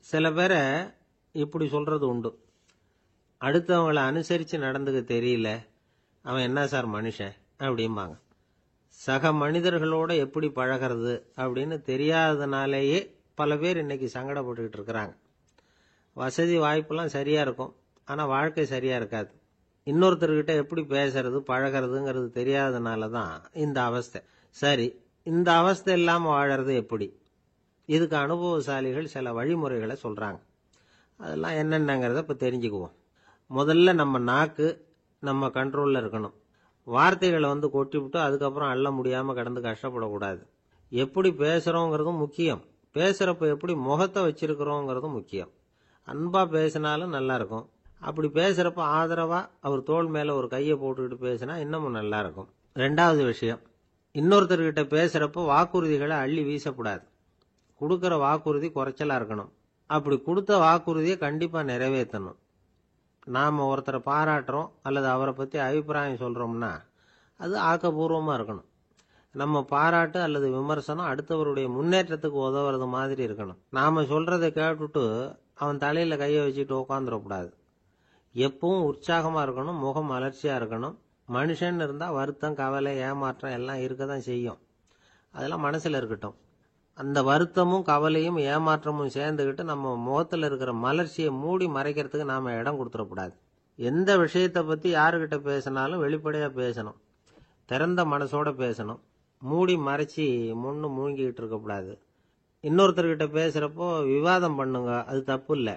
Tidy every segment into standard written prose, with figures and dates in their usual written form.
சில பேரை இப்படி சொல்றது உண்டு, அடுத்தவங்களை அனுசரித்து நடந்துக்க தெரியல, அவன் என்ன சார் மனுஷன் அப்படிம்பாங்க. சக மனிதர்களோட எப்படி பழகிறது அப்படின்னு தெரியாததுனாலேயே பல பேர் இன்னைக்கு சங்கடப்பட்டுக்கிட்டு இருக்கிறாங்க. வசதி வாய்ப்பெல்லாம் சரியா இருக்கும், ஆனால் வாழ்க்கை சரியா இருக்காது. இன்னொருத்தர்கிட்ட எப்படி பேசுறது பழகிறதுங்கிறது தெரியாததுனால தான் இந்த அவஸ்தை. சரி, இந்த அவஸ்தை இல்லாமல் வாழறது எப்படி? இதுக்கு அனுபவசாலிகள் சில வழிமுறைகளை சொல்றாங்க. அதெல்லாம் என்னென்னங்கிறத இப்போ தெரிஞ்சுக்குவோம். முதல்ல நம்ம நாக்கு நம்ம கண்ட்ரோலில் இருக்கணும். வார்த்தைகளை கொட்டிவிட்டு அதுக்கப்புறம் அள்ள முடியாமல் கடந்து கஷ்டப்படக்கூடாது. எப்படி பேசுகிறோங்கிறதும் முக்கியம், பேசுகிறப்ப எப்படி முகத்தை வச்சிருக்கிறோங்கிறதும் முக்கியம். அன்பாக பேசினாலும் நல்லா இருக்கும், அப்படி பேசுகிறப்ப ஆதரவாக அவர் தோள் மேலே ஒரு கையை போட்டுக்கிட்டு பேசினா இன்னமும் நல்லா இருக்கும். ரெண்டாவது விஷயம், இன்னொருத்தர்கிட்ட பேசுகிறப்ப வாக்குறுதிகளை அள்ளி வீசக்கூடாது. கொடுக்குற வாக்குறுதி குறைச்சலாக இருக்கணும். அப்படி கொடுத்த வாக்குறுதியை கண்டிப்பாக நிறைவேற்றணும். நாம் ஒருத்தரை பாராட்டுறோம் அல்லது அவரை பற்றி அபிப்பிராயம் சொல்கிறோம்னா அது ஆக்கப்பூர்வமாக இருக்கணும். நம்ம பாராட்டு அல்லது விமர்சனம் அடுத்தவருடைய முன்னேற்றத்துக்கு உதவுறது மாதிரி இருக்கணும். நாம் சொல்கிறத கேட்டுட்டு அவன் தலையில் கையை வச்சுட்டு உட்காந்துடக்கூடாது. எப்பவும் உற்சாகமாக இருக்கணும், முகம் மலர்ச்சியாக இருக்கணும். மனுஷன் இருந்தால் வருத்தம், கவலை, ஏமாற்றம் எல்லாம் இருக்க தான் செய்யும். அதெல்லாம் மனசில் இருக்கட்டும். அந்த வருத்தமும் கவலையும் ஏமாற்றமும் சேர்ந்துக்கிட்டு நம்ம முகத்தில் இருக்கிற மலர்ச்சியை மூடி மறைக்கிறதுக்கு நாம் இடம் கொடுத்துடக்கூடாது. எந்த விஷயத்தை பற்றி யாருக்கிட்ட பேசினாலும் வெளிப்படையாக பேசணும், திறந்த மனசோட பேசணும். மூடி மறைச்சி முன்னு மூழ்கிக்கிட்டு இருக்கக்கூடாது. இன்னொருத்தர்கிட்ட பேசுகிறப்போ விவாதம் பண்ணுங்க, அது தப்பு இல்லை,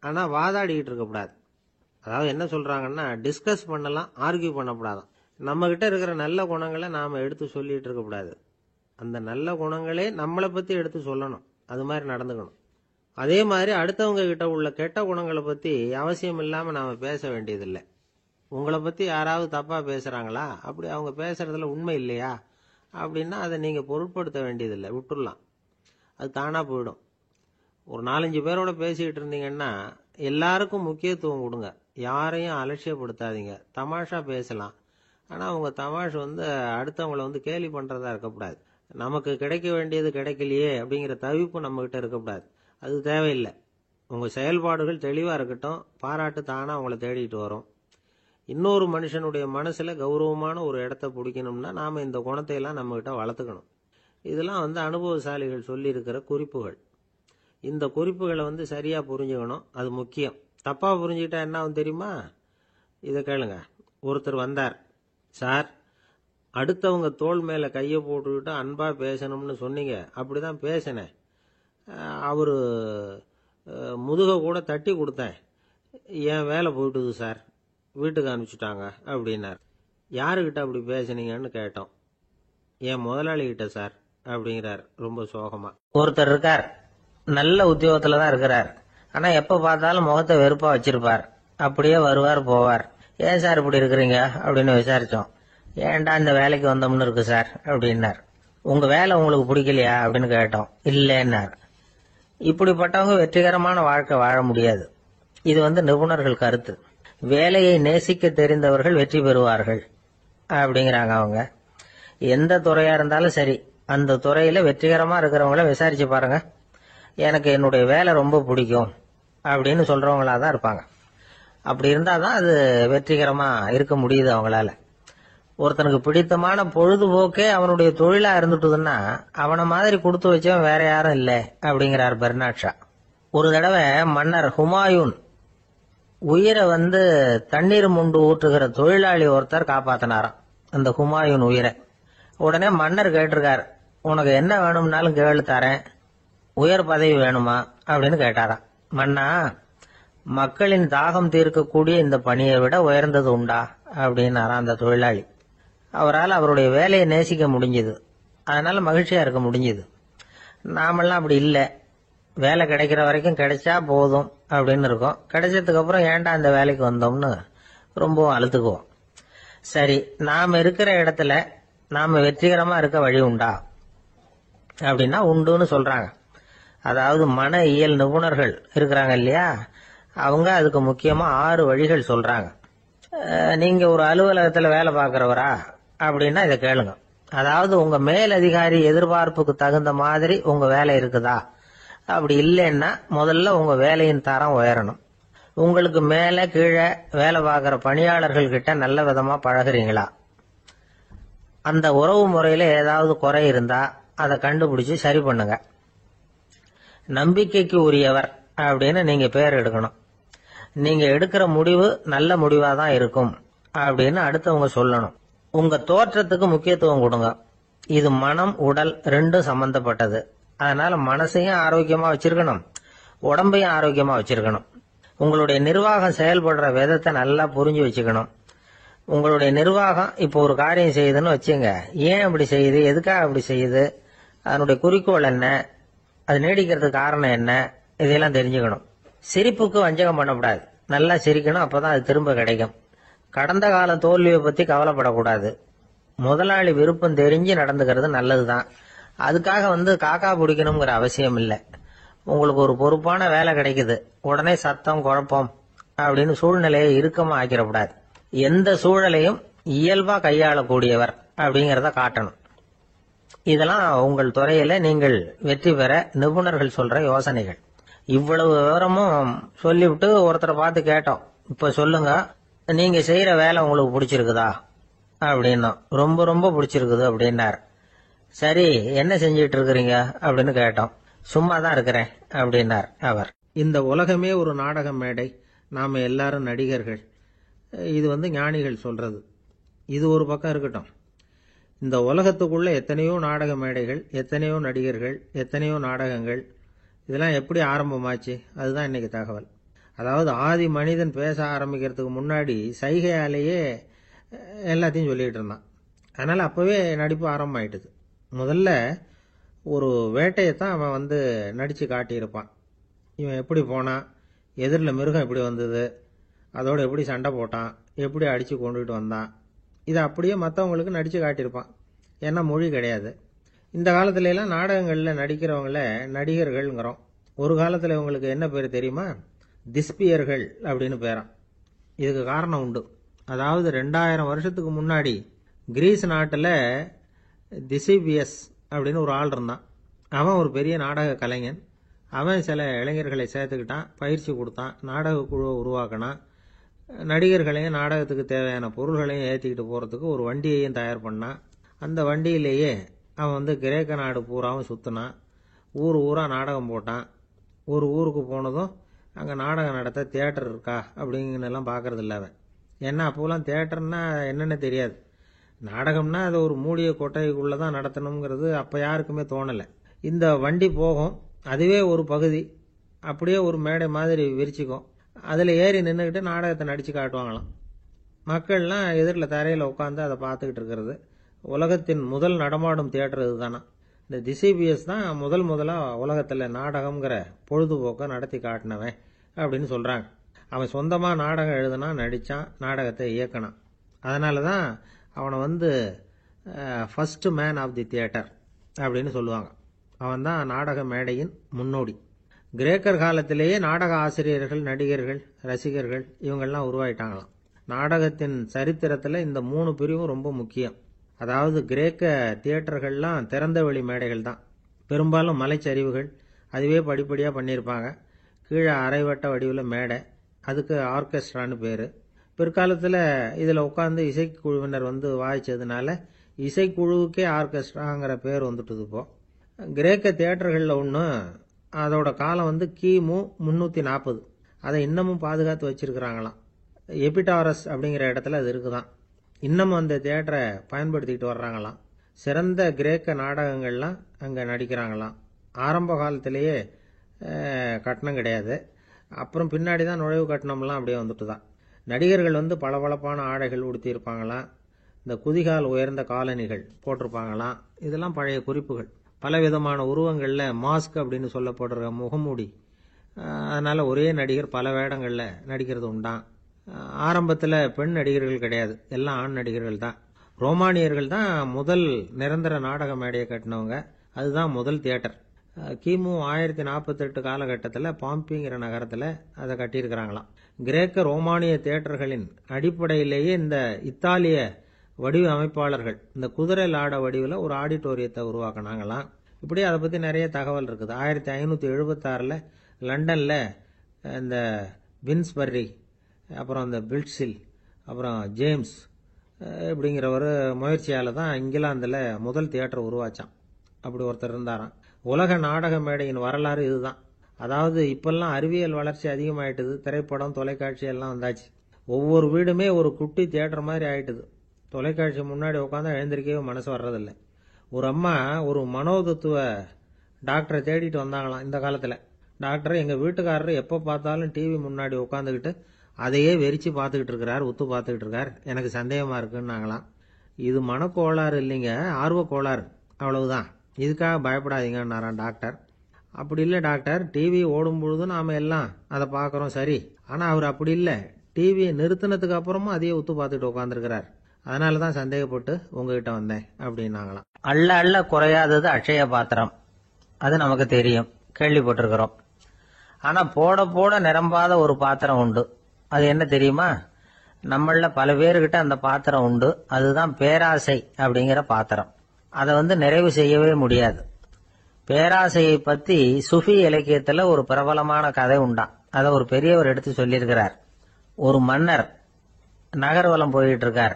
ஆனால் வாதாடிக்கிட்டு இருக்கக்கூடாது. அதாவது என்ன சொல்கிறாங்கன்னா, டிஸ்கஸ் பண்ணலாம், ஆர்கியூ பண்ணக்கூடாதான். நம்மக்கிட்ட இருக்கிற நல்ல குணங்களை நாம் எடுத்து சொல்லிகிட்டு இருக்கக்கூடாது. அந்த நல்ல குணங்களே நம்மளை பற்றி எடுத்து சொல்லணும், அது மாதிரி நடந்துக்கணும். அதே மாதிரி அடுத்தவங்க கிட்ட உள்ள கெட்ட குணங்களை பற்றி அவசியம் இல்லாமல் நாம் பேச வேண்டியதில்லை. உங்களை பற்றி யாராவது தப்பாக பேசுகிறாங்களா, அப்படி அவங்க பேசுகிறதுல உண்மை இல்லையா அப்படின்னா அதை நீங்கள் பொருட்படுத்த வேண்டியதில்லை, விட்டுடலாம், அது தானாக போயிடும். ஒரு 4-5 பேரோட பேசிக்கிட்டு இருந்தீங்கன்னா எல்லாருக்கும் முக்கியத்துவம் கொடுங்க, யாரையும் அலட்சியப்படுத்தாதீங்க. தமாஷா பேசலாம், ஆனால் அவங்க தமாஷ் அடுத்தவங்களை கேலி பண்ணுறதா இருக்கக்கூடாது. நமக்கு கிடைக்க வேண்டியது கிடைக்கலையே அப்படிங்கிற தவிப்பு நம்மகிட்ட இருக்கக்கூடாது, அது தேவையில்லை. உங்கள் செயல்பாடுகள் தெளிவாக இருக்கட்டும், பாராட்டு தானாக அவங்கள தேடிட்டு வரும். இன்னொரு மனுஷனுடைய மனசில் கௌரவமான ஒரு இடத்த பிடிக்கணும்னா நாம் இந்த குணத்தையெல்லாம் நம்மகிட்ட வளர்த்துக்கணும். இதெல்லாம் அனுபவசாலிகள் சொல்லியிருக்கிற குறிப்புகள். இந்த குறிப்புகளை சரியாக புரிஞ்சுக்கணும், அது முக்கியம். தப்பாக புரிஞ்சுக்கிட்டா என்ன ஆகும் தெரியுமா? இதை கேளுங்க. ஒருத்தர் வந்தார், சார் அடுத்தவங்க தோள் மேலே கையை போட்டுக்கிட்டு அன்பாக பேசணும்னு சொன்னீங்க, அப்படி தான் பேசினேன். அவர் முதுகை கூட தட்டி கொடுத்தேன், என் வேலை போயிட்டுது சார், வீட்டுக்கு அனுப்பிச்சிட்டாங்க அப்படின்னார். யாருக்கிட்ட அப்படி பேசுனீங்கன்னு கேட்டோம். என் முதலாளிகிட்ட சார் அப்படிங்கிறார் ரொம்ப சோகமா. ஒருத்தர் இருக்கார், நல்ல உத்தியோகத்தில் தான் இருக்கிறார், ஆனால் எப்போ பார்த்தாலும் முகத்தை வெறுப்பாக வச்சிருப்பார். அப்படியே வருவார் போவார். ஏன் சார் இப்படி இருக்கிறீங்க அப்படின்னு விசாரித்தோம். ஏன்டா இந்த வேலைக்கு வந்தோம்னு இருக்கு சார் அப்படின்னார். உங்கள் வேலை உங்களுக்கு பிடிக்கலையா அப்படின்னு கேட்டோம். இல்லைன்னார். இப்படிப்பட்டவங்க வெற்றிகரமான வாழ்க்கை வாழ முடியாது. இது நிபுணர்கள் கருத்து. வேலையை நேசிக்க தெரிந்தவர்கள் வெற்றி பெறுவார்கள் அப்படிங்கிறாங்க அவங்க. எந்த துறையா இருந்தாலும் சரி, அந்த துறையில வெற்றிகரமா இருக்கிறவங்கள விசாரிச்சு பாருங்க. எனக்கு என்னுடைய வேலை ரொம்ப பிடிக்கும் அப்படின்னு சொல்றவங்களா தான் இருப்பாங்க. அப்படி இருந்தாதான் அது வெற்றிகரமா இருக்க முடியுது அவங்களால. ஒருத்தனுக்கு பிடித்தமான பொழுதுபோக்கே அவனுடைய தொழிலா இருந்துட்டுதுன்னா அவனை மாதிரி கொடுத்து வச்சவன் வேற யாரும் இல்லை அப்படிங்கிறார் பெர்னாட் ஷா. ஒரு தடவை மன்னர் ஹுமாயூன் உயிரை தண்ணீர் முண்டு ஊற்றுகிற தொழிலாளி ஒருத்தர் காப்பாத்தினாராம் அந்த ஹுமாயூன் உயிரை. உடனே மன்னர் கேட்டிருக்கார், உனக்கு என்ன வேணும்னாலும் கேளு தரேன், உயர் பதவி வேணுமா அப்படின்னு கேட்டாராம். மன்னா, மக்களின் தாகம் தீர்க்கக்கூடிய இந்த பணியை விட உயர்ந்தது உண்டா அப்படின்னாராம் அந்த தொழிலாளி. அவரால் அவருடைய வேலையை நேசிக்க முடிஞ்சது, அதனால மகிழ்ச்சியா இருக்க முடிஞ்சது. நாமெல்லாம் அப்படி இல்லை, வேலை கிடைக்கிற வரைக்கும் கிடைச்சா போதும் அப்படின்னு இருக்கோம். கிடைச்சதுக்கு அப்புறம் ஏன்டா இந்த வேலைக்கு வந்தோம்னு ரொம்பவும் அழுத்துக்குவோம். சரி, நாம இருக்கிற இடத்துல நாம வெற்றிகரமா இருக்க வழி உண்டா அப்படின்னா உண்டுன்னு சொல்றாங்க. அதாவது மன இயல் நிபுணர்கள் இருக்கிறாங்க இல்லையா, அவங்க அதுக்கு முக்கியமா 6 வழிகள் சொல்றாங்க. நீங்க ஒரு அலுவலகத்துல வேலை பார்க்கிறவரா அப்படின்னா இதை கேளுங்க. அதாவது உங்க மேலதிகாரி எதிர்பார்ப்புக்கு தகுந்த மாதிரி உங்க வேலை இருக்குதா, அப்படி இல்லைன்னா முதல்ல உங்க வேலையின் தரம் உயரணும். உங்களுக்கு மேல கீழே வேலை பார்க்குற பணியாளர்கள் கிட்ட நல்ல விதமா பழகுறீங்களா? அந்த உறவு முறையில ஏதாவது குறை இருந்தா அதை கண்டுபிடிச்சு சரி பண்ணுங்க. நம்பிக்கைக்கு உரியவர் அப்படின்னு நீங்க பேர் எடுக்கணும். நீங்க எடுக்கிற முடிவு நல்ல முடிவா தான் இருக்கும் அப்படின்னு அடுத்தவங்க சொல்லணும். உங்க தோற்றத்துக்கு முக்கியத்துவம் கொடுங்க. இது மனம் உடல் ரெண்டும் சம்பந்தப்பட்டது. அதனால மனசையும் ஆரோக்கியமா வச்சிருக்கணும், உடம்பையும் ஆரோக்கியமா வச்சிருக்கணும். உங்களுடைய நிர்வாகம் செயல்படுற விதத்தை நல்லா புரிஞ்சு வச்சுக்கணும். உங்களுடைய நிர்வாகம் இப்போ ஒரு காரியம் செய்யுதுன்னு வச்சுங்க, ஏன் அப்படி செய்யுது, எதுக்காக அப்படி செய்யுது, அதனுடைய குறிக்கோள் என்ன, அது நீடிக்கிறதுக்கு காரணம் என்ன, இதெல்லாம் தெரிஞ்சுக்கணும். சிரிப்புக்கு வஞ்சகம் பண்ணக்கூடாது. நல்லா சிரிக்கணும், அப்பதான் அது திரும்ப கிடைக்கும். கடந்த கால தோல்வியை பத்தி கவலைப்படக்கூடாது. முதலாளி விருப்பம் தெரிஞ்சு நடந்துக்கிறது நல்லதுதான். அதுக்காக காக்கா பிடிக்கணுங்கிற அவசியம் இல்லை. உங்களுக்கு ஒரு பொறுப்பான வேலை கிடைக்குது, உடனே சத்தம் குழப்பம் அப்படின்னு சூழ்நிலையை இறுக்கமா ஆக்கிடக்கூடாது. எந்த சூழலையும் இயல்பா கையாளக்கூடியவர் அப்படிங்கறத காட்டணும். இதெல்லாம் உங்கள் துறையில நீங்கள் வெற்றி பெற நிபுணர்கள் சொல்ற யோசனைகள். இவ்வளவு விவரமும் சொல்லிவிட்டு ஒருத்தரை பார்த்து கேட்டோம், இப்ப சொல்லுங்க, நீங்க செய்யற வேலை உங்களுக்கு பிடிச்சிருக்குதா அப்படின்னா. ரொம்ப ரொம்ப பிடிச்சிருக்குது அப்படின்னார். சரி, என்ன செஞ்சிட்டு இருக்கிறீங்க அப்படின்னு கேட்டோம். சும்மா தான் இருக்கிறேன் அப்படின்னார் அவர். இந்த உலகமே ஒரு நாடக மேடை, நாம எல்லாரும் நடிகர்கள். இது ஞானிகள் சொல்றது. இது ஒரு பக்கம் இருக்கட்டும். இந்த உலகத்துக்குள்ள எத்தனையோ நாடக மேடைகள், எத்தனையோ நடிகர்கள், எத்தனையோ நாடகங்கள், இதெல்லாம் எப்படி ஆரம்பமாச்சு, அதுதான் இன்னைக்கு தகவல். அதாவது ஆதி மனிதன் பேச ஆரம்பிக்கிறதுக்கு முன்னாடி சைகையாலேயே எல்லாத்தையும் சொல்லிட்டு இருந்தான். அதனால அப்பவே நடிப்பு ஆரம்பமாயிட்டுது. முதல்ல ஒரு வேட்டையத்தான் அவன் நடிச்சு காட்டியிருப்பான். இவன் எப்படி போனான், எதிரில் மிருகம் எப்படி வந்தது, அதோட எப்படி சண்டை போட்டான், எப்படி அடிச்சு கொண்டுகிட்டு வந்தான், இதை அப்படியே மற்றவங்களுக்கு நடிச்சு காட்டியிருப்பான். ஏன்னா மொழி கிடையாது. இந்த காலத்துல எல்லாம் நாடகங்களில் நடிக்கிறவங்கள நடிகர்கள்ங்கிறோம். ஒரு காலத்தில் இவங்களுக்கு என்ன பேர் தெரியுமா? திஸ்பியர்கள் அப்படின்னு பேரான். இதுக்கு காரணம் உண்டு. அதாவது 2000 வருஷத்துக்கு முன்னாடி கிரீஸ் நாட்டில் திசிபியஸ் அப்படின்னு ஒரு ஆள் இருந்தான். அவன் ஒரு பெரிய நாடக கலைஞன். அவன் சில இளைஞர்களை சேர்த்துக்கிட்டான், பயிற்சி கொடுத்தான், நாடக குழுவை உருவாக்கினான். நடிகர்களையும் நாடகத்துக்கு தேவையான பொருள்களையும் ஏற்றிக்கிட்டு போகிறதுக்கு ஒரு வண்டியையும் தயார் பண்ணான். அந்த வண்டியிலேயே அவன் கிரேக்க நாடு பூராவும் சுற்றினான். ஊர் ஊராக நாடகம் போட்டான். ஒரு ஊருக்கு போனதும் அங்கே நாடகம் நடத்த தியேட்டர் இருக்கா அப்படிங்கலாம் பார்க்கறது இல்லை அவன். ஏன்னா அப்போலாம் தியேட்டர்னா என்னென்ன தெரியாது. நாடகம்னா அது ஒரு மூடிய கொட்டைக்குள்ளே தான் நடத்தணுங்கிறது அப்போ யாருக்குமே தோணலை. இந்த வண்டி போகும், அதுவே ஒரு பகுதி, அப்படியே ஒரு மேடை மாதிரி விரிச்சிக்கும். அதில் ஏறி நின்றுக்கிட்டு நாடகத்தை நடித்து காட்டுவாங்களாம். மக்கள்லாம் எதிரில் தரையில் உட்காந்து அதை பார்த்துக்கிட்டு இருக்கிறது. உலகத்தின் முதல் நடமாடும் தியேட்டர் இதுதானா. இந்த திசிபியஸ் தான் முதலாக உலகத்தில் நாடகம்ங்கிற பொழுதுபோக்கை நடத்தி காட்டினவன் அப்படின்னு சொல்கிறாங்க. அவன் சொந்தமாக நாடகம் எழுதுனான், நடித்தான், நாடகத்தை இயக்கினான். அதனால தான் அவனை first man of the theatre அப்படின்னு சொல்லுவாங்க. அவன் தான் நாடக மேடையின் முன்னோடி. கிரேக்கர் காலத்திலேயே நாடக ஆசிரியர்கள், நடிகர்கள், ரசிகர்கள் இவங்கெல்லாம் உருவாயிட்டாங்களாம். நாடகத்தின் சரித்திரத்தில் இந்த 3 பிரிவும் ரொம்ப முக்கியம். அதாவது கிரேக்க தியேட்டர்கள்லாம் திறந்த வெளி மேடைகள் தான். பெரும்பாலும் மலைச்சரிவுகள், அதுவே படிப்படியாக பண்ணியிருப்பாங்க. கீழே அரைவட்ட வடிவில் மேடை, அதுக்கு ஆர்கெஸ்ட்ரான்னு பேர். பிற்காலத்தில் இதில் உட்காந்து இசைக்குழுவினர் வாய்ச்சதுனால இசைக்குழுவுக்கே ஆர்கெஸ்ட்ராங்கிற பேர் வந்துட்டுது. இப்போ கிரேக்க தியேட்டர்களில் ஒன்று, அதோட காலம் கிமு 340. அதை இன்னமும் பாதுகாத்து வச்சிருக்கிறாங்களாம். எபிடாரஸ் அப்படிங்கிற இடத்துல அது இருக்குதான். இன்னமும் அந்த தியேட்டரை பயன்படுத்திக்கிட்டு வர்றாங்களாம். சிறந்த கிரேக்க நாடகங்கள்லாம் அங்கே நடிக்கிறாங்களாம். ஆரம்ப காலத்திலேயே கட்டணம் கிடையாது. அப்புறம் பின்னாடி தான் நுழைவு கட்டணம்லாம் அப்படியே வந்துட்டு தான். நடிகர்கள் பளபளப்பான ஆடைகள் உடுத்தியிருப்பாங்களாம். இந்த குதிகால் உயர்ந்த காலணிகள் போட்டிருப்பாங்களாம். இதெல்லாம் பழைய குறிப்புகள். பலவிதமான உருவங்களில் மாஸ்க் அப்படின்னு சொல்லப்படுற முகமூடி. அதனால ஒரே நடிகர் பல வேடங்களில் நடிக்கிறது உண்டான். ஆரம்பத்தில் பெண் நடிகர்கள் கிடையாது, எல்லாம் ஆண் நடிகர்கள் தான். ரோமானியர்கள் தான் முதல் நிரந்தர நாடக மேடையை கட்டினவங்க. அதுதான் முதல் தியேட்டர். கிமு 1048 காலகட்டத்தில் பாம்பிங்கிற நகரத்தில் அதை கட்டியிருக்கிறாங்களாம். கிரேக்க ரோமானிய தியேட்டர்களின் அடிப்படையிலேயே இந்த இத்தாலிய வடிவ அமைப்பாளர்கள் இந்த குதிரை லாட வடிவில் ஒரு ஆடிட்டோரியத்தை உருவாக்கினாங்களாம். இப்படி அதை பற்றி நிறைய தகவல் இருக்குது. 1576 லண்டனில் இந்த வின்ஸ்பர்ரி, அப்புறம் இந்த பில்ட்ஸில், அப்புறம் ஜேம்ஸ் இப்படிங்கிற ஒரு முயற்சியால் தான் இங்கிலாந்தில் முதல் தியேட்டர் உருவாச்சான். அப்படி ஒருத்தர் இருந்தாராம். உலக நாடக மேடையின் வரலாறு இதுதான். அதாவது இப்பெல்லாம் அறிவியல் வளர்ச்சி அதிகமாயிட்டுது, திரைப்படம் தொலைக்காட்சி எல்லாம் வந்தாச்சு. ஒவ்வொரு வீடுமே ஒரு குட்டி தியேட்டர் மாதிரி ஆயிட்டுது. தொலைக்காட்சி முன்னாடி உட்காந்து எழுந்திருக்கவே மனசு வர்றதில்லை. ஒரு அம்மா ஒரு மனோதத்துவ டாக்டரை தேடிட்டு வந்தாங்களாம் இந்த காலத்தில். டாக்டர், எங்கள் வீட்டுக்காரர் எப்போ பார்த்தாலும் டிவி முன்னாடி உட்காந்துக்கிட்டு அதையே வெறிச்சு பார்த்துக்கிட்டு இருக்கிறார், உத்து பார்த்துக்கிட்டு இருக்கார், எனக்கு சந்தேகமாக இருக்குன்னாங்களாம். இது மனக்கோளாறு இல்லைங்க, ஆர்வ கோளாறு, அவ்வளவுதான், இதுக்காக பயப்படாதீங்கன்னாராம் டாக்டர். அப்படி இல்லை டாக்டர், டிவி ஓடும் பொழுது நாம் எல்லாம் அதை பார்க்குறோம் சரி, ஆனால் அவர் அப்படி இல்லை, டிவியை நிறுத்தினதுக்கு அப்புறமும் அதையே உத்து பார்த்துட்டு உட்காந்துருக்கிறார், அதனால தான் சந்தேகப்பட்டு உங்ககிட்ட வந்தேன் அப்படின்னாங்களாம். அள்ள அள்ள குறையாதது அட்சய பாத்திரம், அது நமக்கு தெரியும், கேள்விப்பட்டிருக்கிறோம். ஆனா போட போட நிரம்பாத ஒரு பாத்திரம் உண்டு. அது என்ன தெரியுமா? நம்மள பல பேர்கிட்ட அந்த பாத்திரம் உண்டு. அதுதான் பேராசை அப்படிங்கிற பாத்திரம். அதை நிறைவு செய்யவே முடியாது. பேராசையை பத்தி சுஃபி இலக்கியத்துல ஒரு பிரபலமான கதை உண்டாம். அதை ஒரு பெரியவர் எடுத்து சொல்லியிருக்கிறார். ஒரு மன்னர் நகர்வலம் போயிட்டு இருக்கார்.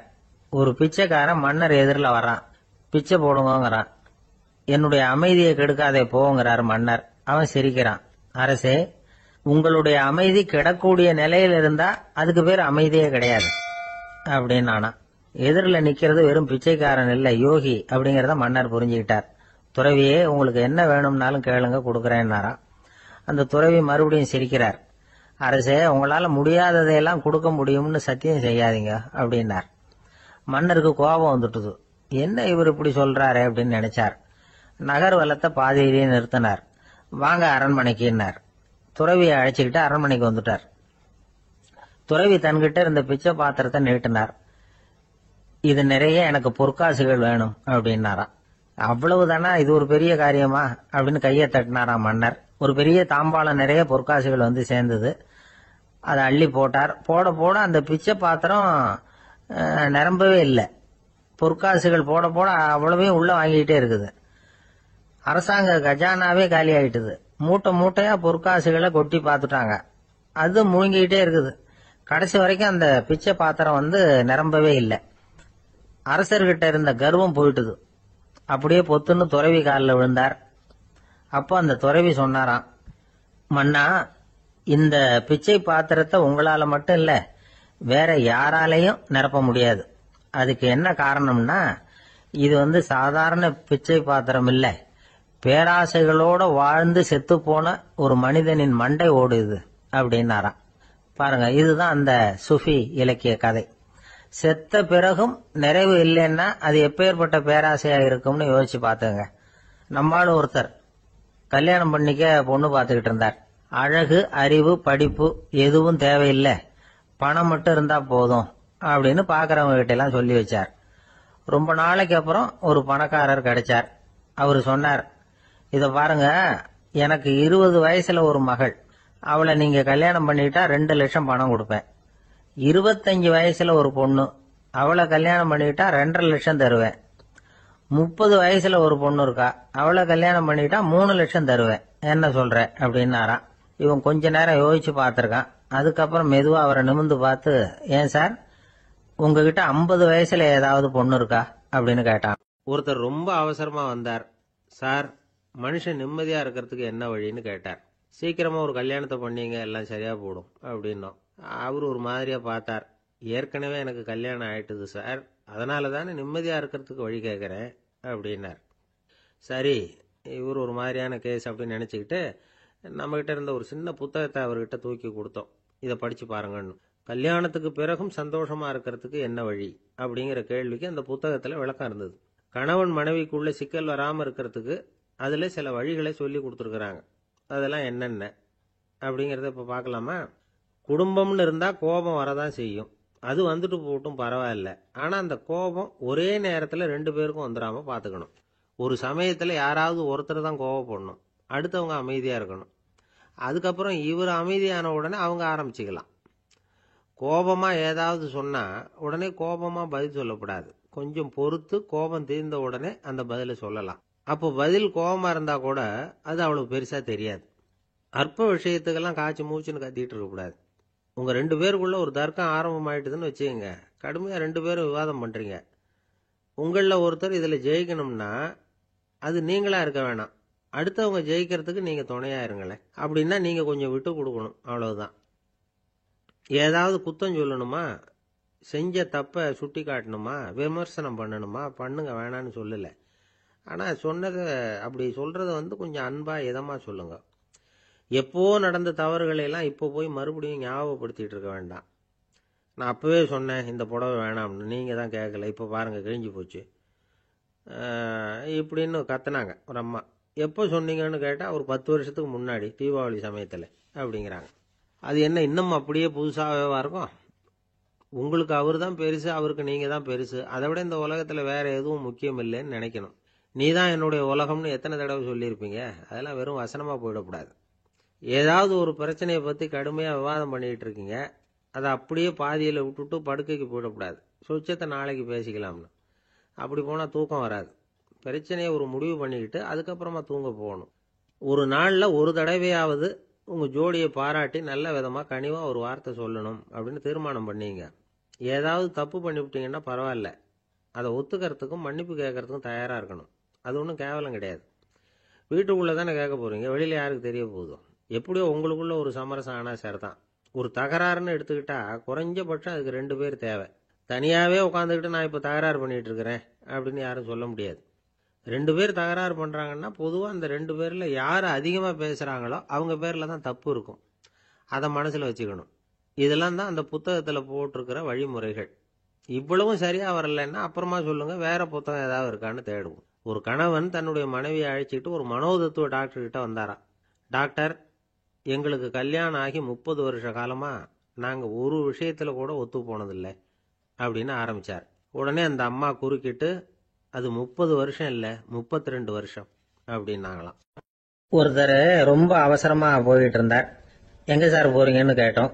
ஒரு பிச்சைக்காரன் மன்னர் எதிரில் வர்றான். பிச்சை போடுங்கிறான். என்னுடைய அமைதியை கெடுக்காதே போங்கிறார் மன்னர். அவன் சிரிக்கிறான். அரசே, உங்களுடைய அமைதி கெடக்கூடிய நிலையில இருந்தா அதுக்கு பேர் அமைதியே கிடையாது அப்படின்னு. ஆனா எதிரில் நிக்கிறது வெறும் பிச்சைக்காரன் இல்ல, யோகி அப்படிங்கறத மன்னர் புரிஞ்சுக்கிட்டார். துறவியே, உங்களுக்கு என்ன வேணும்னாலும் கேளுங்க, கொடுக்கறேன்னாராம். அந்த துறவி மறுபடியும் சிரிக்கிறார். அரசே, உங்களால முடியாததையெல்லாம் கொடுக்க முடியும்னு சத்தியம் செய்யாதீங்க அப்படின்னார். மன்னருக்கு கோபம் வந்துட்டுது. என்ன இவர் இப்படி சொல்றாரு அப்படின்னு நினைச்சார். நகர்வலத்தை பாதியிலேயே நிறுத்தினார். வாங்க அரண்மனைக்குன்னார். துறவியை அழைச்சிக்கிட்டு அரண்மனைக்கு வந்துட்டார். துறவி தன்கிட்ட இருந்த பிச்சை பாத்திரத்தை நீட்டினார். இது நிறைய எனக்கு பொற்காசுகள் வேணும் அப்படின்னாராம். அவ்வளவுதானா, இது ஒரு பெரிய காரியமா அப்படின்னு கையை தட்டினாராம் மன்னர். ஒரு பெரிய தாம்பாளம் நிறைய பொற்காசுகள் சேர்ந்தது. அதை அள்ளி போட்டார். போட போட அந்த பிச்சை பாத்திரம் நிரம்பவே இல்லை. பொற்காசுகள் போட போட அவ்வளவையும் உள்ள வாங்கிக்கிட்டே இருக்குது. அரசாங்க கஜானாவே காலி ஆயிட்டுது. மூட்டை மூட்டையா பொற்காசுகளை கொட்டி பார்த்துட்டாங்க. அது முழுங்கிக்கிட்டே இருக்குது. கடைசி வரைக்கும் அந்த பிச்சை பாத்திரம் நிரம்பவே இல்லை. அரசர்கிட்ட இருந்த கர்வம் போயிட்டுது. அப்படியே பொத்துன்னு துறவி காலில் விழுந்தார். அப்போ அந்த துறவி சொன்னாராம், மன்னா, இந்த பிச்சை பாத்திரத்தை உங்களால மட்டும் இல்ல, வேற யாராலையும் நிரப்ப முடியாது. அதுக்கு என்ன காரணம்னா, இது சாதாரண பிச்சை பாத்திரம் இல்ல, பேராசைகளோட வாழ்ந்து செத்து போன ஒரு மனிதனின் மண்டை ஓடுது அப்படின்னாராம். பாருங்க, இதுதான் அந்த சுஃபி இலக்கிய கதை. செத்த பிறகும் நிறைவு இல்லைன்னா அது எப்பேற்பட்ட பேராசையா இருக்கும்னு யோசிச்சு பார்த்துங்க. நம்மால ஒருத்தர் கல்யாணம் பண்ணிக்க பொண்ணு பார்த்துக்கிட்டு இருந்தார். அழகு, அறிவு, படிப்பு எதுவும் தேவையில்லை, பணம் மட்டும் இருந்தா போதும் அப்படின்னு பாக்குறவங்க கிட்ட எல்லாம் சொல்லி வச்சார். ரொம்ப நாளைக்கு அப்புறம் ஒரு பணக்காரர் கிடைச்சார். அவரு சொன்னார், இத பாருங்க, எனக்கு 20 வயசுல ஒரு மகள், அவளை நீங்க கல்யாணம் பண்ணிட்டா 2 லட்சம் பணம் கொடுப்பேன். 25 வயசுல ஒரு பொண்ணு, அவளை கல்யாணம் பண்ணிட்டா 2.5 லட்சம் தருவேன். 30 வயசுல ஒரு பொண்ணு இருக்கா, அவளை கல்யாணம் பண்ணிட்டா 3 லட்சம் தருவேன். என்ன சொல்ற அப்படின்னாராம். இவன் கொஞ்ச நேரம் யோசிச்சு பார்த்திருக்கான். அதுக்கப்புறம் மெதுவா அவரை நிமிர்ந்து பார்த்து, ஏன் சார், உங்ககிட்ட 50 வயசுல ஏதாவது பொண்ணு இருக்கா அப்படின்னு கேட்டான். ஒருத்தர் ரொம்ப அவசரமா வந்தார். சார், மனுஷன் நிம்மதியா இருக்கிறதுக்கு என்ன வழின்னு கேட்டார். சீக்கிரமா ஒரு கல்யாணத்தை பண்ணீங்க, எல்லாம் சரியா போடும் அப்படின்னோம். அவர் ஒரு மாதிரியா பார்த்தார். ஏற்கனவே எனக்கு கல்யாணம் ஆயிட்டுது சார், அதனால தானே நிம்மதியா இருக்கிறதுக்கு வழி கேட்கறேன் அப்படின்னார். சரி, இவர் ஒரு மாதிரியான கேஸ் அப்படின்னு நினைச்சுக்கிட்டு நம்மகிட்ட இருந்த ஒரு சின்ன புத்தகத்தை அவர்கிட்ட தூக்கி கொடுத்தோம். இதை படிச்சு பாருங்கன்னு. கல்யாணத்துக்கு பிறகும் சந்தோஷமா இருக்கிறதுக்கு என்ன வழி அப்படிங்கிற கேள்விக்கு அந்த புத்தகத்துல விளக்கம் இருந்தது. கணவன் மனைவிக்குள்ள சிக்கல் வராம இருக்கிறதுக்கு அதுல சில வழிகளை சொல்லி கொடுத்துருக்குறாங்க. அதெல்லாம் என்னென்ன அப்படிங்கறத இப்ப பார்க்கலாமா? குடும்பம்னு இருந்தா கோபம் வரதான் செய்யும். அது வந்துட்டு போட்டும் பரவாயில்ல. ஆனா அந்த கோபம் ஒரே நேரத்துல 2 பேருக்கும் வந்துடாம பாத்துக்கணும். ஒரு சமயத்துல யாராவது ஒருத்தர் தான் கோபப்படணும், அடுத்தவங்க அமைதியா இருக்கணும். அதுக்கப்புறம் இவர் அமைதியான உடனே அவங்க ஆரம்பிச்சுக்கலாம். கோபமா ஏதாவது சொன்னா உடனே கோபமா பதில் சொல்லக்கூடாது. கொஞ்சம் பொறுத்து கோபம் தீர்ந்த உடனே அந்த பதிலை சொல்லலாம். அப்போ பதில் கோபமா இருந்தா கூட அது அவ்வளவு பெருசா தெரியாது. அற்ப விஷயத்துக்கெல்லாம் காய்ச்சி மூச்சுன்னு கத்திட்டு இருக்கக்கூடாது. உங்க 2 பேருக்குள்ள ஒரு தர்க்கம் ஆரம்பமாயிட்டுதுன்னு வச்சுக்கோங்க, கடுமையா 2 பேரும் விவாதம் பண்றீங்க. உங்கள ஒருத்தர் இதுல ஜெயிக்கணும்னா அது நீங்களா இருக்க வேணாம், அடுத்தவங்க ஜெயிக்கிறதுக்கு நீங்க துணையா இருங்களேன். அப்படின்னா நீங்க கொஞ்சம் விட்டு கொடுக்கணும், அவ்வளவுதான். ஏதாவது குத்தம் சொல்லணுமா, செஞ்ச தப்ப சுட்டி காட்டணுமா, விமர்சனம் பண்ணணுமா, பண்ணுங்க, வேணான்னு சொல்லல. ஆனா சொன்னதை அப்படி சொல்றத கொஞ்சம் அன்பா இதமா சொல்லுங்க. எப்போ நடந்த தவறுகளை எல்லாம் இப்போ போய் மறுபடியும் ஞாபகப்படுத்திட்டு இருக்க வேண்டாம். நான் அப்பவே சொன்னேன் இந்த புடவை வேணாம்னு, நீங்க தான் கேட்கல, இப்போ பாருங்க கிழிஞ்சு போச்சு இப்படின்னு கத்துனாங்க ஒரு அம்மா. எப்போ சொன்னீங்கன்னு கேட்டால் ஒரு 10 வருஷத்துக்கு முன்னாடி தீபாவளி சமயத்தில் அப்படிங்கிறாங்க. அது என்ன இன்னும் அப்படியே புதுசாகவே இருக்கும்? உங்களுக்கு அவர் தான் பெருசு, அவருக்கு நீங்கள் தான் பெருசு. அதை விட இந்த உலகத்தில் வேற எதுவும் முக்கியம் இல்லைன்னு நினைக்கணும். நீ தான் என்னுடைய உலகம்னு எத்தனை தடவை சொல்லியிருப்பீங்க? அதெல்லாம் வெறும் வசனமாக போயிடக்கூடாது. ஏதாவது ஒரு பிரச்சனையை பற்றி கடுமையாக விவாதம் பண்ணிகிட்டு இருக்கீங்க, அதை அப்படியே பாதியில் விட்டுட்டு படுக்கைக்கு போயிடக்கூடாது. சொச்சத்தை நாளைக்கு பேசிக்கலாம்னு. அப்படி போனால் தூக்கம் வராது. பிரச்சனையை ஒரு முடிவு பண்ணிக்கிட்டு அதுக்கப்புறமா தூங்க போகணும். ஒரு நாளில் ஒரு தடவையாவது உங்கள் ஜோடியை பாராட்டி நல்ல விதமாக கனிவாக ஒரு வார்த்தை சொல்லணும் அப்படின்னு தீர்மானம் பண்ணீங்க. ஏதாவது தப்பு பண்ணிவிட்டீங்கன்னா பரவாயில்ல, அதை ஒத்துக்கிறதுக்கும் மன்னிப்பு கேட்கறதுக்கும் தயாராக இருக்கணும். அது ஒன்றும் கேவலம் கிடையாது. வீட்டுக்குள்ளே தானே கேட்க போகிறீங்க, வெளியில் யாருக்கு தெரிய போகுதோ? எப்படியோ உங்களுக்குள்ள ஒரு சமரசம் ஆனால் சரிதான். ஒரு தகராறுன்னு எடுத்துக்கிட்டா குறைஞ்சபட்சம் அதுக்கு 2 பேர் தேவை. தனியாகவே உட்காந்துக்கிட்டு நான் இப்போ தகராறு பண்ணிகிட்டு இருக்கிறேன் அப்படின்னு யாரும் சொல்ல முடியாது. 2 பேர் தகராறு பண்ணுறாங்கன்னா பொதுவாக அந்த 2 பேரில் யார் அதிகமாக பேசுகிறாங்களோ அவங்க பேரில் தான் தப்பு இருக்கும். அதை மனசில் வச்சுக்கணும். இதெல்லாம் தான் அந்த புத்தகத்தில் போட்டிருக்கிற வழிமுறைகள். இவ்வளவும் சரியாக வரலைன்னா அப்புறமா சொல்லுங்கள், வேற புத்தகம் ஏதாவது இருக்கான்னு தேடுவோம். ஒரு கணவன் தன்னுடைய மனைவியை அழைச்சிட்டு ஒரு மனோதத்துவ டாக்டர்கிட்ட வந்தாராம். டாக்டர், எங்களுக்கு கல்யாணம் ஆகி 30 வருஷ காலமாக நாங்கள் ஒரு விஷயத்தில் கூட ஒத்து போனதில்லை அப்படின்னு ஆரம்பித்தார். உடனே அந்த அம்மா குறுக்கிட்டு, அது 30 வருஷம் இல்லை 32 வருஷம் அப்படின்னாங்களாம். ஒருத்தர் ரொம்ப அவசரமாக போயிட்டு இருந்தார். எங்கே சார் போறீங்கன்னு கேட்டோம்.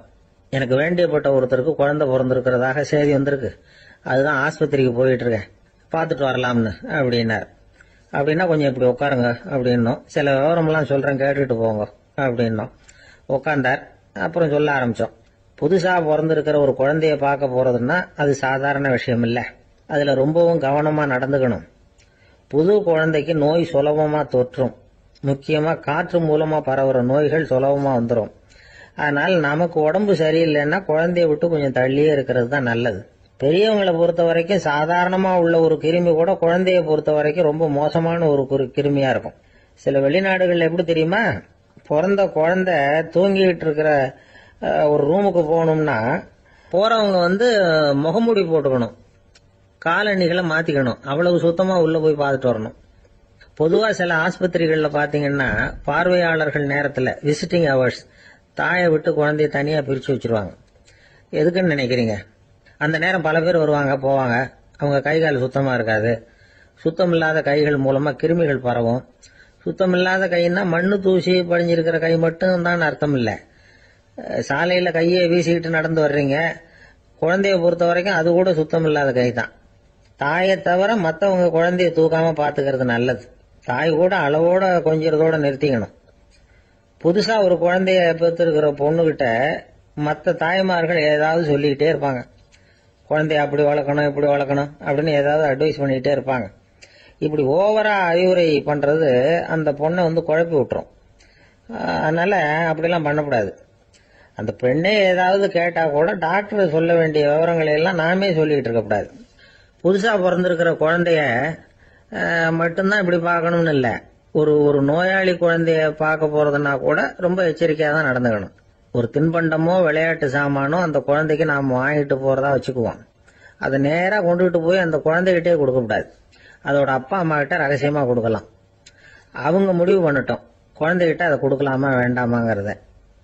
எனக்கு வேண்டியப்பட்ட ஒருத்தருக்கு குழந்தை பிறந்திருக்கிறதாக செய்தி வந்திருக்கு, அதுதான் ஆஸ்பத்திரிக்கு போயிட்டு இருக்கேன், பார்த்துட்டு வரலாம்னு அப்படின்னார். அப்படின்னா கொஞ்சம் இப்படி உட்காருங்க அப்படின்னோம். சில விவரமெல்லாம் சொல்கிறேன் கேட்டுட்டு போங்க அப்படின்னோம். உட்காந்தார். அப்புறம் சொல்ல ஆரம்பித்தோம். புதுசாக பிறந்திருக்கிற ஒரு குழந்தைய பார்க்க போகிறதுன்னா அது சாதாரண விஷயம் இல்லை, அதில் ரொம்பவும் கவனமாக நடந்துக்கணும். புது குழந்தைக்கு நோய் சுலபமாக தொற்றும். முக்கியமாக காற்று மூலமாக பரவுற நோய்கள் சுலபமாக வந்துடும். அதனால் நமக்கு உடம்பு சரியில்லைன்னா குழந்தைய விட்டு கொஞ்சம் தள்ளியே இருக்கிறது தான் நல்லது. பெரியவங்களை பொறுத்த வரைக்கும் சாதாரணமாக உள்ள ஒரு கிருமி கூட குழந்தைய பொறுத்த வரைக்கும் ரொம்ப மோசமான ஒரு கிருமியாக இருக்கும். சில வெளிநாடுகளில் எப்படி தெரியுமா, பிறந்த குழந்தை தூங்கிட்டு இருக்கிற ஒரு ரூமுக்கு போகணும்னா போறவங்க முகமூடி போட்டுக்கணும், காலணிகளை மாத்திக்கணும், அவ்வளவு சுத்தமா உள்ள போய் பார்த்துட்டு வரணும். பொதுவா சில ஆஸ்பத்திரிகள்ல பாத்தீங்கன்னா பார்வையாளர்கள் நேரத்துல விசிட்டிங் ஹவர்ஸ் தாயை விட்டு குழந்தைய தனியா பிரிச்சு வச்சிருவாங்க. எதுக்குன்னு நினைக்கிறீங்க? அந்த நேரம் பல பேர் வருவாங்க போவாங்க, அவங்க கை கால் சுத்தமா இருக்காது. சுத்தம் இல்லாத கைகள் மூலமா கிருமிகள் பரவும். சுத்தம் இல்லாத கைன்னா மண்ணு தூசி படிஞ்சிருக்கிற கை மட்டும் தான் அர்த்தம் இல்லை. சாலையில கையை வீசிக்கிட்டு நடந்து வர்றீங்க, குழந்தைய பொறுத்த வரைக்கும் அது கூட சுத்தம் இல்லாத கை தான். தாயை தவிர மற்றவங்க குழந்தைய தூக்காம பாத்துக்கிறது நல்லது. தாய் கூட அளவோட கொஞ்சிறதோட நிறுத்திக்கணும். புதுசா ஒரு குழந்தைய பெற்றிருக்கிற பொண்ணுகிட்ட மற்ற தாய்மார்கள் ஏதாவது சொல்லிக்கிட்டே இருப்பாங்க. குழந்தைய அப்படி வளர்க்கணும் இப்படி வளர்க்கணும் அப்படின்னு ஏதாவது அட்வைஸ் பண்ணிக்கிட்டே இருப்பாங்க. இப்படி ஓவரா அறிவுரை பண்றது அந்த பொண்ணை குழப்பி விட்டுரும். அதனால அப்படிலாம் பண்ணக்கூடாது. அந்த பெண்ணே ஏதாவது கேட்டா கூட டாக்டர் சொல்ல வேண்டிய விவரங்களை எல்லாம் நாமே சொல்லிக்கிட்டு இருக்கக்கூடாது. புதுசா பிறந்திருக்கிற குழந்தைய மட்டும்தான் இப்படி பார்க்கணும்னு இல்லை. ஒரு நோயாளி குழந்தைய பார்க்க போறதுன்னா கூட ரொம்ப எச்சரிக்கையா தான் நடந்துக்கணும். ஒரு தின்பண்டமோ விளையாட்டு சாமானோ அந்த குழந்தைக்கு நாம் வாங்கிட்டு போறதா வச்சுக்குவோம். அதை நேரா கொண்டுகிட்டு போய் அந்த குழந்தைகிட்டே கொடுக்கக்கூடாது. அதோட அப்பா அம்மா கிட்ட ரகசியமா கொடுக்கலாம். அவங்க முடிவு பண்ணட்டும் குழந்தைகிட்ட அதை கொடுக்கலாமா வேண்டாமாங்கிறத.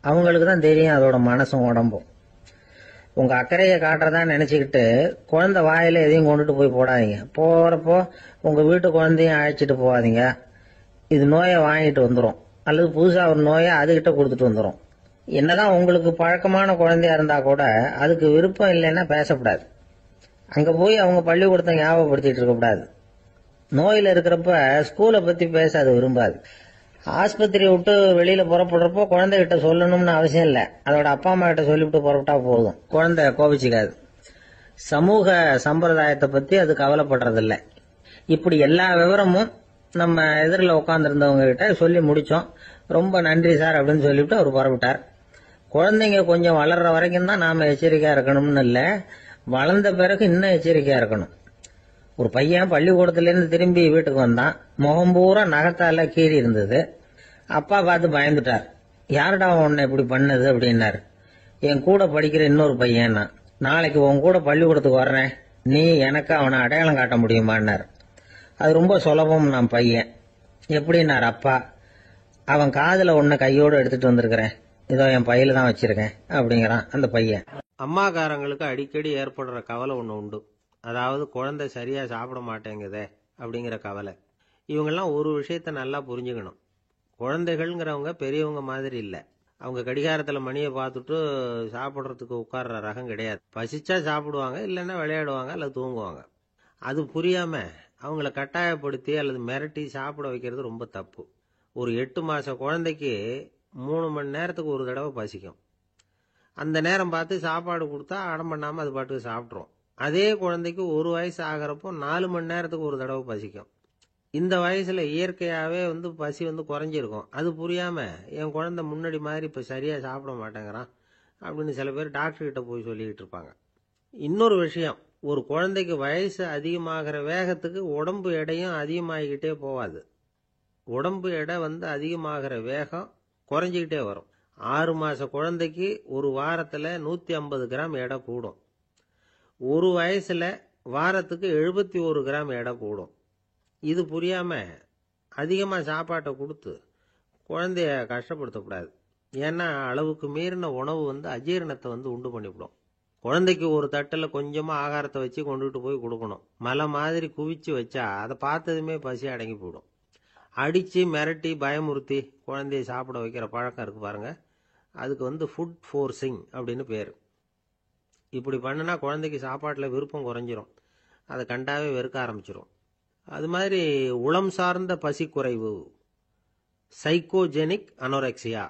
அவங்களுக்கு தான் தெரியும் அதோட மனசும் உடம்பும். உங்க அக்கறையை காட்டுறதா நினைச்சுக்கிட்டு குழந்தை வாயில எதையும் கொண்டுட்டு போய் போடாதீங்க. போறப்போ உங்க வீட்டு குழந்தையும் அழைச்சிட்டு போகாதீங்க. இது நோயை வாங்கிட்டு வந்துடும், அல்லது புதுசா ஒரு நோயை அதுகிட்ட கொடுத்துட்டு வந்துடும். என்னதான் உங்களுக்கு பழக்கமான குழந்தையா இருந்தா கூட அதுக்கு விருப்பம் இல்லைன்னா பேசக்கூடாது. அங்க போய் அவங்க பள்ளிக்கூடத்தை ஞாபகப்படுத்திட்டு இருக்கக்கூடாது. நோயில இருக்கிறப்ப ஸ்கூலை பத்தி பேச அது விரும்பாது. ஆஸ்பத்திரியை விட்டு வெளியில புறப்படுறப்போ குழந்தைகிட்ட சொல்லணும்னு அவசியம் இல்லை. அதோட அப்பா அம்மா கிட்ட சொல்லிவிட்டு புறப்பட்டா போதும், குழந்தை கோபிச்சுக்காது. சமூக சம்பிரதாயத்தை பத்தி அது கவலைப்படுறதில்லை. இப்படி எல்லா விவரமும் நம்ம எதிரில் உட்காந்துருந்தவங்க கிட்ட சொல்லி முடிச்சோம். ரொம்ப நன்றி சார் அப்படின்னு சொல்லிவிட்டு அவர் புறப்பட்டார். குழந்தைங்க கொஞ்சம் வளர்ற வரைக்கும் தான் நாம எச்சரிக்கையா இருக்கணும்னு இல்லை, வளர்ந்த பிறகு இன்னும் எச்சரிக்கையா இருக்கணும். ஒரு பையன் பள்ளிக்கூடத்திலிருந்து திரும்பி வீட்டுக்கு வந்தான். முகம் பூரா நகத்தால கீறி இருந்தது. அப்பா பார்த்து பயந்துட்டார். யாருடா உன்னை இப்படி பண்ணது அப்படின்னாரு. என் கூட படிக்கிற இன்னொரு பையன். நாளைக்கு உன் கூட பள்ளிக்கூடத்துக்கு வர்றேன், நீ எனக்கு அவனை அடையாளம் காட்ட முடியுமான்னார். அது ரொம்ப சுலபம். நான் பையன் எப்படின்னார் அப்பா. அவன் காதுல ஒன்ன கையோடு எடுத்துட்டு வந்திருக்கிறேன், இதோ என் பையில தான் வச்சிருக்கேன் அப்படிங்கிறான் அந்த பையன். அம்மாக்காரங்களுக்கு அடிக்கடி ஏற்படுற கவலை ஒன்று உண்டு. அதாவது குழந்தை சரியா சாப்பிட மாட்டேங்குதே அப்படிங்கிற கவலை. இவங்கெல்லாம் ஒரு விஷயத்த நல்லா புரிஞ்சுக்கணும். குழந்தைகள்ங்கிறவங்க பெரியவங்க மாதிரி இல்லை. அவங்க கடிகாரத்துல மணியை பார்த்துட்டு சாப்பிட்றதுக்கு உட்கார்ற ரகம் கிடையாது. பசிச்சா சாப்பிடுவாங்க, இல்லைன்னா விளையாடுவாங்க அல்லது தூங்குவாங்க. அது புரியாம அவங்கள கட்டாயப்படுத்தி அல்லது மிரட்டி சாப்பிட வைக்கிறது ரொம்ப தப்பு. ஒரு 8 மாச குழந்தைக்கு 3 மணி நேரத்துக்கு ஒரு தடவை பசிக்கும். அந்த நேரம் பார்த்து சாப்பாடு கொடுத்தா அடம் பண்ணாம அது பாட்டுக்கு சாப்பிட்றோம். அதே குழந்தைக்கு 1 வயசு ஆகிறப்போ 4 மணி நேரத்துக்கு ஒரு தடவை பசிக்கும். இந்த வயசுல இயற்கையாவே பசி குறைஞ்சிருக்கும். அது புரியாம என் குழந்தை முன்னாடி மாதிரி இப்ப சரியா சாப்பிட மாட்டேங்கிறான் அப்படின்னு சில பேர் டாக்டர் கிட்ட போய் சொல்லிக்கிட்டு இருப்பாங்க. இன்னொரு விஷயம், ஒரு குழந்தைக்கு வயசு அதிகமாகிற வேகத்துக்கு உடம்பு எடையும் அதிகமாகிக்கிட்டே போவாது. உடம்பு எடை அதிகமாகிற வேகம் குறைஞ்சிக்கிட்டே வரும். 6 மாச குழந்தைக்கு ஒரு வாரத்துல 150 கிராம் எடை கூடும். ஒரு வயசுல வாரத்துக்கு 71 கிராம் எடை கூடும். இது புரியாம அதிகமா சாப்பாட்டை கொடுத்து குழந்தைய கஷ்டப்படுத்தக்கூடாது. ஏன்னா அளவுக்கு மீறின உணவு அஜீரணத்தை உண்டு பண்ணிவிடும். குழந்தைக்கு ஒரு தட்டுல கொஞ்சமா ஆகாரத்தை வச்சு கொண்டுட்டு போய் கொடுக்கணும். மலை மாதிரி குவிச்சு வச்சா அதை பார்த்ததுமே பசி அடங்கி போயிடும். அடிச்சு மிரட்டி பயமுறுத்தி குழந்தைய சாப்பிட வைக்கிற பழக்கம் இருக்கு பாருங்க, அதுக்கு ஃபுட் ஃபோர்சிங் அப்படின்னு பேரு. இப்படி பண்ணுனா குழந்தைக்கு சாப்பாட்டுல விருப்பம் குறைஞ்சிரும், அதை கண்டாவே வெறுக்க ஆரம்பிச்சிடும். அது மாதிரி உளம் சார்ந்த பசி குறைவு, சைக்கோஜெனிக் அனோரெக்சியா,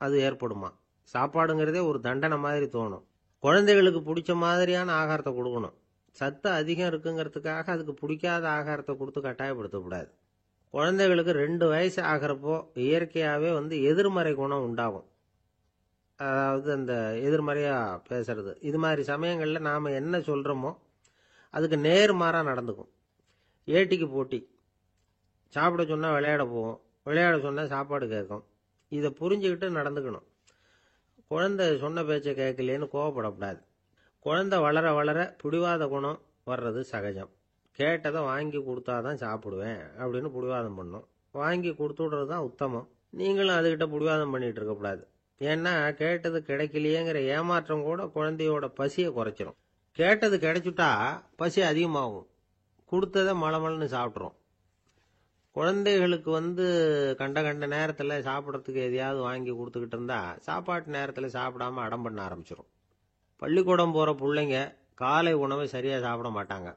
அது ஏற்படுமா. சாப்பாடுங்கிறதே ஒரு தண்டனை மாதிரி தோணும். குழந்தைகளுக்கு பிடிச்ச மாதிரியான ஆகாரத்தை கொடுக்கணும். சத்து அதிகம் இருக்குங்கிறதுக்காக அதுக்கு பிடிக்காத ஆகாரத்தை கொடுத்து கட்டாயப்படுத்தக்கூடாது. குழந்தைகளுக்கு 2 வயசு ஆகிறப்போ இயற்கையாகவே எதிர்மறை குணம் உண்டாகும். அதாவது அந்த எதிர்மறையா பேசுறது. இது மாதிரி சமயங்களில் நாம் என்ன சொல்கிறோமோ அதுக்கு நேர்மாறாக நடந்துக்கும். ஏட்டிக்கு போட்டி. சாப்பிட சொன்னால் விளையாட போவோம், விளையாட சொன்னால் சாப்பாடு கேட்கும். இதை புரிஞ்சுக்கிட்டு நடந்துக்கணும். குழந்தை சொன்ன பேச்சை கேட்கலேன்னு கோவப்படக்கூடாது. குழந்தை வளர வளர பிடிவாத குணம் வர்றது சகஜம். கேட்டதை வாங்கி கொடுத்தாதான் சாப்பிடுவேன் அப்படின்னு பிடிவாதம் பண்ணும். வாங்கி கொடுத்து விடுறது தான் உத்தமம். நீங்களும் அதுகிட்ட பிடிவாதம் பண்ணிட்டு இருக்கக்கூடாது. ஏன்னா கேட்டது கிடைக்கலையேங்கிற ஏமாற்றம் கூட குழந்தையோட பசியை குறைச்சிரும். கேட்டது கிடைச்சுட்டா பசி அதிகமாகும், கொடுத்ததை மலமலன்னு சாப்பிட்றோம். குழந்தைகளுக்கு கண்ட கண்ட நேரத்தில் சாப்பிட்றதுக்கு எதையாவது வாங்கி கொடுத்துக்கிட்டு இருந்தா சாப்பாட்டு நேரத்தில் சாப்பிடாம அடம் பண்ண ஆரம்பிச்சிடும். பள்ளிக்கூடம் போகிற பிள்ளைங்க காலை உணவை சரியாக சாப்பிட மாட்டாங்க.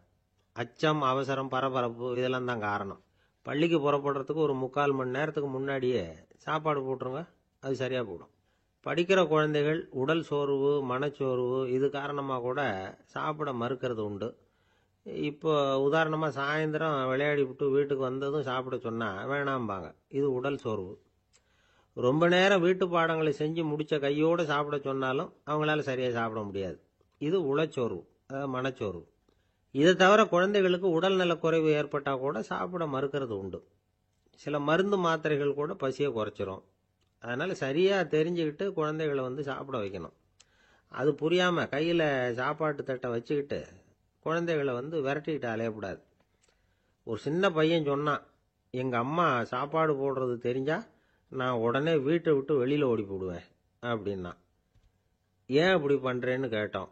அச்சம், அவசரம், பரபரப்பு இதெல்லாம் தான் காரணம். பள்ளிக்கு புறப்படுறதுக்கு ஒரு 3/4 மணி நேரத்துக்கு முன்னாடியே சாப்பாடு போட்டுருங்க, அது சரியாக போடும். படிக்கிற குழந்தைகள் உடல் சோர்வு, மனச்சோர்வு இது காரணமாக கூட சாப்பிட மறுக்கிறது உண்டு. இப்போ உதாரணமாக சாயந்தரம் விளையாடி விட்டு வீட்டுக்கு வந்ததும் சாப்பிட சொன்னால் வேணாம்பாங்க. இது உடல் சோர்வு. ரொம்ப நேரம் வீட்டு பாடங்களை செஞ்சு முடித்த கையோடு சாப்பிட சொன்னாலும் அவங்களால சரியாக சாப்பிட முடியாது. இது உளச்சோர்வு, அதாவது மனச்சோர்வு. இதை தவிர குழந்தைகளுக்கு உடல்நல குறைவு ஏற்பட்டால் கூட சாப்பிட மறுக்கிறது உண்டு. சில மருந்து மாத்திரைகள் கூட பசியை குறைச்சிரும். அதனால் சரியாக தெரிஞ்சுக்கிட்டு குழந்தைகளை சாப்பிட வைக்கணும். அது புரியாமல் கையில் சாப்பாட்டு தட்டை வச்சுக்கிட்டு குழந்தைகளை விரட்டிக்கிட்டு அலையக்கூடாது. ஒரு சின்ன பையன் சொன்னான், எங்கள் அம்மா சாப்பாடு போடுறது தெரிஞ்சா நான் உடனே வீட்டை விட்டு வெளியில் ஓடி போடுவேன் அப்படின்னா. ஏன் அப்படி பண்ணுறேன்னு கேட்டோம்.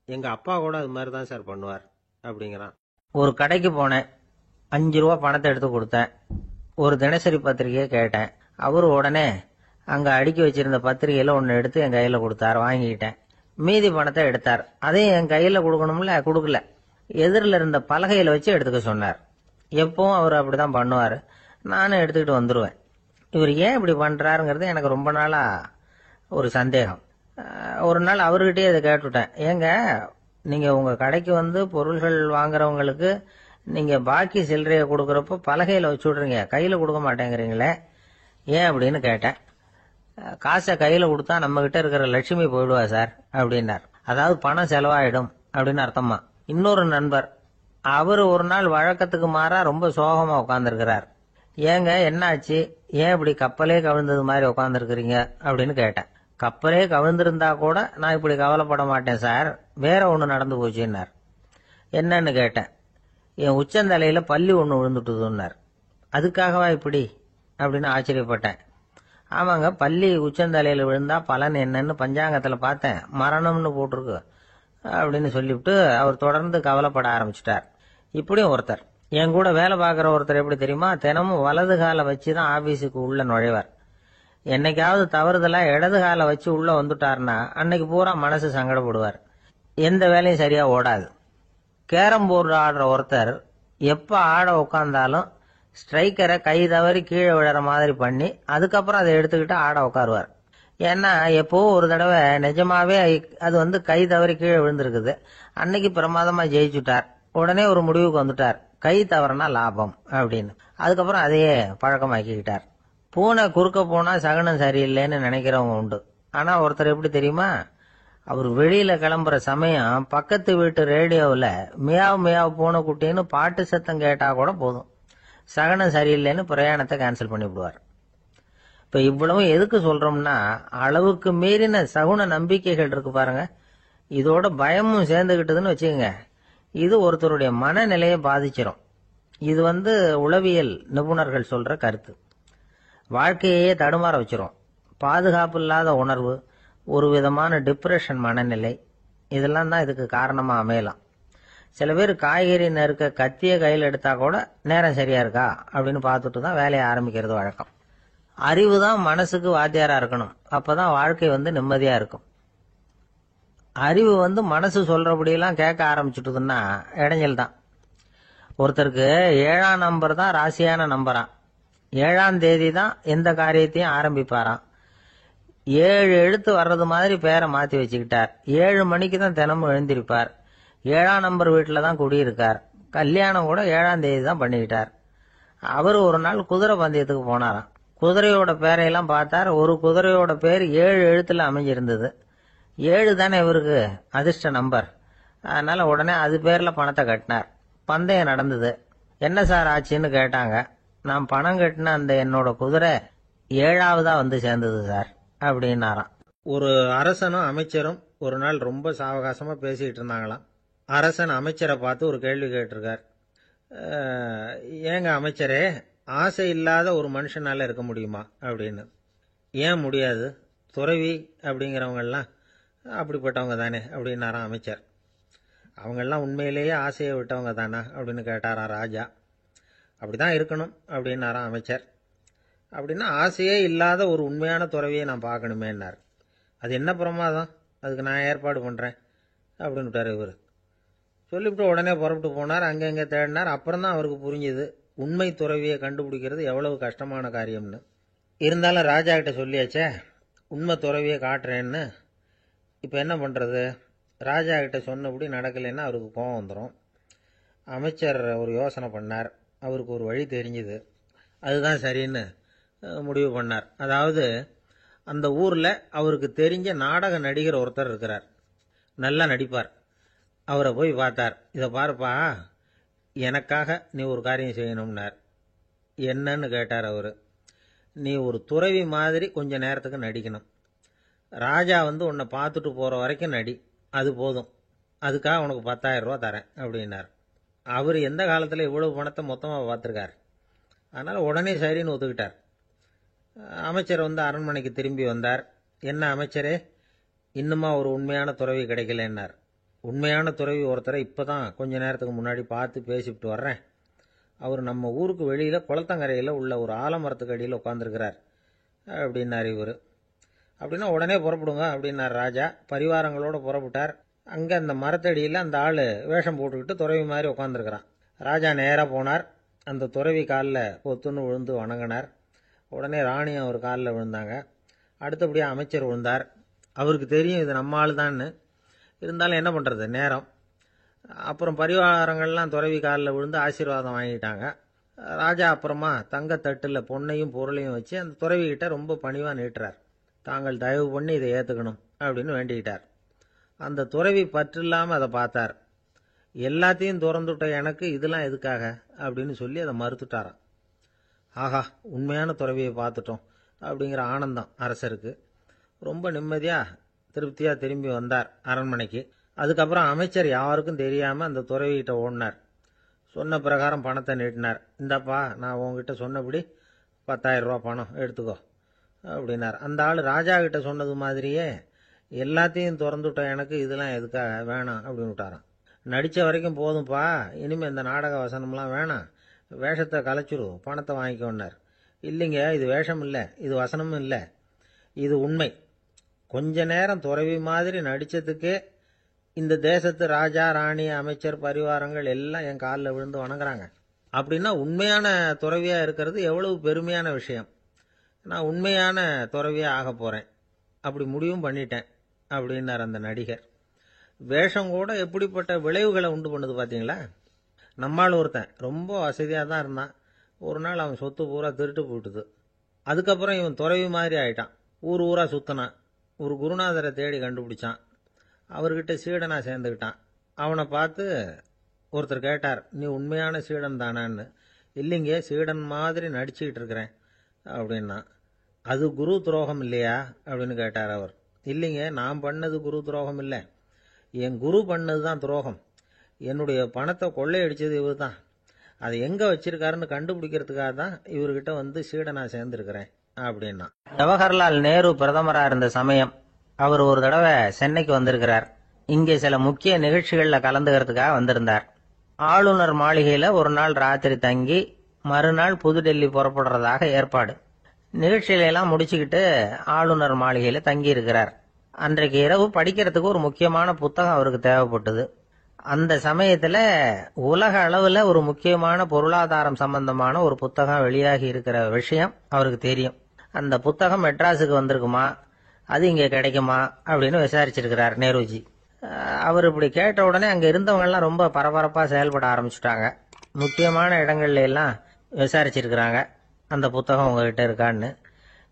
எங்கள் அப்பா கூட அது மாதிரி தான் சார் பண்ணுவார் அப்படிங்கிறான். ஒரு கடைக்கு போனேன், 5 ரூபா பணத்தை எடுத்து கொடுத்தேன். ஒரு தினசரி பத்திரிகையை கேட்டேன். அவரு உடனே அங்கே அடுக்கி வச்சிருந்த பத்திரிகையில் ஒன்று எடுத்து என் கையில் கொடுத்தார், வாங்கிக்கிட்டேன். மீதி பணத்தை எடுத்தார், அதையும் என் கையில் கொடுக்கணும்ல, கொடுக்கல. எதிரில் இருந்த பலகையில் வச்சு எடுத்துக்க சொன்னார். எப்பவும் அவர் அப்படிதான் பண்ணுவார். நானும் எடுத்துக்கிட்டு வந்துடுவேன். இவர் ஏன் இப்படி பண்ணுறாருங்கிறது எனக்கு ரொம்ப நாளாக ஒரு சந்தேகம். ஒரு நாள் அவர்கிட்டயே இதை கேட்டுவிட்டேன். ஏங்க, நீங்கள் உங்கள் கடைக்கு வந்து பொருள்கள் வாங்குறவங்களுக்கு நீங்கள் பாக்கி சில்லறையை கொடுக்குறப்போ பலகையில் வச்சு விட்றீங்க, கையில் கொடுக்க மாட்டேங்கிறீங்களே, ஏன் அப்படின்னு கேட்டேன். காசை கையில் கொடுத்தா நம்மகிட்ட இருக்கிற லட்சுமி போயிடுவா சார் அப்படின்னார். அதாவது பணம் செலவாயிடும் அப்படின்னு அர்த்தமா. இன்னொரு நண்பர், அவர் ஒரு நாள் வழக்கத்துக்கு மாறா ரொம்ப சோகமா உட்காந்துருக்கிறார். ஏங்க என்னாச்சு, ஏன் இப்படி கப்பலே கவிழ்ந்தது மாதிரி உட்காந்துருக்கிறீங்க அப்படின்னு கேட்டேன். கப்பலே கவிழ்ந்திருந்தா கூட நான் இப்படி கவலைப்பட மாட்டேன் சார், வேற ஒன்று நடந்து போச்சுன்னார். என்னன்னு கேட்டேன். என் உச்சந்தலையில பல்லி ஒன்று விழுந்துட்டுதுன்னார். அதுக்காகவா இப்படி அப்படின்னு ஆச்சரியப்பட்டேன். ஆமாங்க, பல்லி உச்சந்தலையில விழுந்தா பலன் என்னன்னு பஞ்சாங்கத்தில் பார்த்தேன், மரணம்னு போட்டிருக்கு அப்படின்னு சொல்லிவிட்டு அவர் தொடர்ந்து கவலைப்பட ஆரம்பிச்சிட்டார். இப்படியும் ஒருத்தர், என் கூட வேலை பார்க்குற ஒருத்தர் எப்படி தெரியுமா, தினமும் வலது காலை வச்சு தான் ஆபீஸுக்கு உள்ள நுழைவார். என்னைக்காவது தவறுதலா இடது காலை வச்சு உள்ள வந்துட்டார்னா அன்னைக்கு பூரா மனசு சங்கடப்படுவார், எந்த வேலையும் சரியா ஓடாது. கேரம் போர்டு ஆடுற ஒருத்தர் எப்ப ஆட உட்கார்ந்தாலும் ஸ்ட்ரைக்கரை கை தவறி கீழே விழற மாதிரி பண்ணி அதுக்கப்புறம் அதை எடுத்துக்கிட்டு ஆட உட்காருவார். ஏன்னா எப்போ ஒரு தடவை நிஜமாவே அது வந்து கை தவறி கீழே விழுந்திருக்குது, அன்னைக்கு பிரமாதமா ஜெயிச்சுட்டார். உடனே ஒரு முடிவுக்கு வந்துட்டார், கை தவறுனா லாபம் அப்படின்னு. அதுக்கப்புறம் அதையே பழக்கமாக்கிக்கிட்டார். பூனை குறுக்க போனா சகனம் சரியில்லைன்னு நினைக்கிறவங்க உண்டு. ஆனா ஒருத்தர் எப்படி தெரியுமா, அவர் வெளியில கிளம்புற சமயம் பக்கத்து வீட்டு ரேடியோவில் மியாவ் மியாவ் பூனை குட்டின்னு பாட்டு சத்தம் கேட்டா கூட போதும், சகனம் சரியில்லைன்னு பிரயாணத்தை கேன்சல் பண்ணிவிடுவார். இப்ப இவ்வளவு எதுக்கு சொல்றோம்னா, அளவுக்கு மீறின சகுன நம்பிக்கைகள் இருக்கு பாருங்க, இதோட பயமும் சேர்ந்துகிட்டதுன்னு வச்சுக்கோங்க, இது ஒருத்தருடைய மனநிலையை பாதிச்சிடும். இது வந்து உளவியல் நிபுணர்கள் சொல்ற கருத்து. வாழ்க்கையே தடுமாற வச்சிரும். பாதுகாப்பு இல்லாத உணர்வு, ஒரு விதமான டிப்ரெஷன் மனநிலை, இதெல்லாம் தான் இதுக்கு காரணமா அமையலாம். சில பேர் காய்கறி நறுக்க கத்திய கையில் எடுத்தா கூட நேரம் சரியா இருக்கா அப்படின்னு பார்த்துட்டு தான் வேலையை ஆரம்பிக்கிறது வழக்கம். அறிவு தான் மனசுக்கு வாத்தியாரா இருக்கணும், அப்பதான் வாழ்க்கை வந்து நிம்மதியா இருக்கும். அறிவு வந்து மனசு சொல்றபடியெல்லாம் கேட்க ஆரம்பிச்சுட்டுதுன்னா இடைஞ்சல் தான். ஒருத்தருக்கு 7ஆம் நம்பர் தான் ராசியான நம்பராம். 7ஆம் தேதி தான் எந்த காரியத்தையும் ஆரம்பிப்பாராம். 7 எழுத்து வர்றது மாதிரி பேரை மாத்தி வச்சுக்கிட்டார். 7 மணிக்கு தான் தினமும் எழுந்திருப்பார். 7ஆம் நம்பர் வீட்டில் தான் குடியிருக்கார். கல்யாணம் கூட 7ஆம் தேதி தான் பண்ணிக்கிட்டார். அவர் ஒரு நாள் குதிரை பந்தயத்துக்கு போனாராம். குதிரையோட பேரையெல்லாம் பார்த்தார். ஒரு குதிரையோட பேர் 7 எழுத்துல அமைஞ்சிருந்தது. 7 தானே இவருக்கு அதிர்ஷ்ட நம்பர். அதனால உடனே அது பேர்ல பணத்தை கட்டினார். பந்தயம் நடந்தது. என்ன சார் ஆச்சுன்னு கேட்டாங்க. நான் பணம் கட்டின அந்த என்னோட குதிரை 7ஆவதா வந்து சேர்ந்தது சார் அப்படின்னாராம். ஒரு அரசனும் அமைச்சரும் ஒரு நாள் ரொம்ப சாவகாசமா பேசிக்கிட்டு இருந்தாங்களாம். அரசன் அமைச்சரை பார்த்து ஒரு கேள்வி கேட்டிருக்கார். ஏங்க அமைச்சரே, ஆசை இல்லாத ஒரு மனுஷனால இருக்க முடியுமா அப்படின்னு. ஏன் முடியாது, துறவி அப்படிங்கிறவங்கெல்லாம் அப்படிப்பட்டவங்க தானே அப்படின்னாராம் அமைச்சர். அவங்கெல்லாம் உண்மையிலேயே ஆசையை விட்டவங்க தானா அப்படின்னு கேட்டாராம் ராஜா. அப்படிதான் இருக்கணும் அப்படின்னாராம் அமைச்சர். அப்படின்னா ஆசையே இல்லாத ஒரு உண்மையான துறவியை நான் பார்க்கணுமேன்னார். அது என்ன பிரமாதம், அதுக்கு நான் ஏற்பாடு பண்ணுறேன் அப்படின்னு விட்டார் இவர். சொல்லிவிட்டு உடனே புறப்பட்டு போனார். அங்கங்கே தேடினார். அப்புறம் தான் அவருக்கு புரிஞ்சுது உண்மை துறவியை கண்டுபிடிக்கிறது எவ்வளவு கஷ்டமான காரியம்னு. இருந்தாலும் ராஜா கிட்ட சொல்லியாச்சே உண்மை துறவியை காட்டுறேன்னு. இப்போ என்ன பண்ணுறது, ராஜா கிட்ட சொன்னபடி நடக்கலைன்னா அவருக்கு கோபம் வந்துடும். அமைச்சர் ஒரு யோசனை பண்ணார். அவருக்கு ஒரு வழி தெரிஞ்சுது. அதுதான் சரின்னு முடிவு பண்ணார். அதாவது அந்த ஊரில் அவருக்கு தெரிஞ்ச நாடக நடிகர் ஒருத்தர் இருக்கிறார், நல்லா நடிப்பார். அவரை போய் பார்த்தார். இதை பாருப்பா, எனக்காக நீ ஒரு காரியம் செய்யணும்னார். என்னன்னு கேட்டார் அவர். நீ ஒரு துறவி மாதிரி கொஞ்ச நேரத்துக்கு நடிக்கணும். ராஜா வந்து உன்னை பார்த்துட்டு போகிற வரைக்கும் நடி, அது போதும். அதுக்காக உனக்கு 10,000 ரூபா தரேன் அப்படின்னார். அவர் எந்த காலத்தில் இவ்வளவு பணத்தை மொத்தமாக பார்த்துருக்கார். அதனால் உடனே சரின்னு ஒத்துக்கிட்டார். அமைச்சர் வந்து அரண்மனைக்கு திரும்பி வந்தார். என்ன அமைச்சரே, இன்னுமா ஒரு உண்மையான துறவி கிடைக்கலன்னார். உண்மையான துறவி ஒருத்தரை இப்போ தான் கொஞ்ச நேரத்துக்கு முன்னாடி பார்த்து பேசிவிட்டு வர்றேன். அவர் நம்ம ஊருக்கு வெளியில் குளத்தங்கரையில் உள்ள ஒரு ஆலமரத்துக்கு அடியில் உட்காந்துருக்கிறார் அப்படின்னார் இவர். அப்படின்னா உடனே புறப்படுங்க அப்படின்னார் ராஜா. பரிவாரங்களோடு புறப்பட்டார். அங்கே அந்த மரத்தடியில் அந்த ஆள் வேஷம் போட்டுக்கிட்டு துறவி மாதிரி உட்காந்துருக்கிறான். ராஜா நேராக போனார். அந்த துறவி காலில் பொத்துன்னு விழுந்து வணங்கினார். உடனே ராணி அவர் காலில் விழுந்தாங்க. அடுத்தபடியாக அமைச்சர் விழுந்தார். அவருக்கு தெரியும் இது நம்ம ஆள் தான்னு, இருந்தாலும் என்ன பண்ணுறது நேரம். அப்புறம் பரிவாரங்கள்லாம் துறவி காலில் விழுந்து ஆசீர்வாதம் வாங்கிட்டாங்க. ராஜா அப்புறமா தங்கத்தட்டில் பொன்னையும் பொருளையும் வச்சு அந்த துறவிகிட்ட ரொம்ப பணிவாக நீட்டுறார். தாங்கள் தயவு பண்ணி இதை ஏற்றுக்கணும் அப்படின்னு வேண்டிக்கிட்டார். அந்த துறவி பற்று இல்லாமல் அதை பார்த்தார். எல்லாத்தையும் திறந்துவிட்ட எனக்கு இதெல்லாம் எதுக்காக அப்படின்னு சொல்லி அதை மறுத்துட்டாராம். ஆஹா, உண்மையான துறவியை பார்த்துட்டோம் அப்படிங்கிற ஆனந்தம் அரசருக்கு. ரொம்ப நிம்மதியாக திருப்தியாக திரும்பி வந்தார் அரண்மனைக்கு. அதுக்கப்புறம் அமைச்சர் யாருக்கும் தெரியாமல் அந்த துறவிகிட்ட ஓடினார். சொன்ன பிரகாரம் பணத்தை நீட்டினார். இந்தாப்பா, நான் உங்ககிட்ட சொன்னபடி 10,000 ரூபா பணம் எடுத்துக்கோ அப்படின்னார். அந்த ஆள் ராஜா கிட்ட சொன்னது மாதிரியே எல்லாத்தையும் திறந்துவிட்ட எனக்கு இதெல்லாம் எதுக்காக வேணாம் அப்படின்னு விட்டாராம். நடித்த வரைக்கும் போதும்ப்பா, இனிமேல் இந்த நாடக வசனம்லாம் வேணாம், வேஷத்தை கலைச்சிரு, பணத்தை வாங்கிக்கோன்னார். இல்லைங்க, இது வேஷம் இல்லை, இது வசனமும் இல்லை, இது உண்மை. கொஞ்ச நேரம் துறவி மாதிரி நடித்ததுக்கே இந்த தேசத்து ராஜா ராணி அமைச்சர் பரிவாரங்கள் எல்லாம் என் காலில் விழுந்து வணங்குறாங்க. அப்படின்னா உண்மையான துறவியாக இருக்கிறது எவ்வளவு பெருமையான விஷயம். நான் உண்மையான துறவியாக ஆக போகிறேன், அப்படி முடிவும் பண்ணிட்டேன் அப்படின்னார் அந்த நடிகர். வேஷம் கூட எப்படிப்பட்ட விளைவுகளை உண்டு பண்ணுது பார்த்தீங்களா. நம்மால் ஒருத்தன் ரொம்ப வசதியாக தான் இருந்தான். ஒரு நாள் அவன் சொத்து பூரா திருட்டு போயிட்டுது. அதுக்கப்புறம் இவன் துறவி மாதிரி ஆயிட்டான். ஊர் ஊராக சுற்றினான். ஒரு குருநாதரை தேடி கண்டுபிடிச்சான். அவர்கிட்ட சீடனாக சேர்ந்துக்கிட்டான். அவனை பார்த்து ஒருத்தர் கேட்டார், நீ உண்மையான சீடன் தானான்னு. இல்லைங்க, சீடன் மாதிரி நடிச்சுக்கிட்டு இருக்கிறேன் அப்படின்னா. அது குரு துரோகம் இல்லையா அப்படின்னு கேட்டார் அவர். இல்லைங்க, நான் பண்ணது குரு துரோகம் இல்லை, என் குரு பண்ணது தான் துரோகம். என்னுடைய பணத்தை கொள்ளையடிச்சது இவர் தான். அதை எங்கே வச்சிருக்காருன்னு கண்டுபிடிக்கிறதுக்காக தான் இவர்கிட்ட வந்து சீடனா சேர்ந்துருக்கிறேன் அப்படின்னா. ஜவஹர்லால் நேரு பிரதமராக இருந்த சமயம் அவர் ஒரு தடவை சென்னைக்கு வந்திருக்கிறார். இங்கே சில முக்கிய நிகழ்ச்சிகளில் கலந்துக்கிறதுக்காக வந்திருந்தார். ஆளுநர் மாளிகையில் ஒரு நாள் ராத்திரி தங்கி மறுநாள் புதுடெல்லி புறப்படுறதாக ஏற்பாடு. நிகழ்ச்சியிலெல்லாம் முடிச்சுக்கிட்டு ஆளுநர் மாளிகையில் தங்கி இருக்கிறார். அன்றைக்கு இரவு படிக்கிறதுக்கு ஒரு முக்கியமான புத்தகம் அவருக்கு தேவைப்பட்டது. அந்த சமயத்தில் உலக அளவில் ஒரு முக்கியமான பொருளாதாரம் சம்பந்தமான ஒரு புத்தகம் வெளியாகி இருக்கிற விஷயம் அவருக்கு தெரியும். அந்த புத்தகம் மெட்ராஸுக்கு வந்திருக்குமா, அது இங்கே கிடைக்குமா அப்படின்னு விசாரிச்சிருக்கிறார் நேருஜி. அவர் இப்படி கேட்ட உடனே அங்கே இருந்தவங்கெல்லாம் ரொம்ப பரபரப்பாக செயல்பட ஆரம்பிச்சுட்டாங்க. முக்கியமான இடங்கள்ல எல்லாம் விசாரிச்சிருக்கிறாங்க, அந்த புத்தகம் உங்ககிட்ட இருக்கான்னு.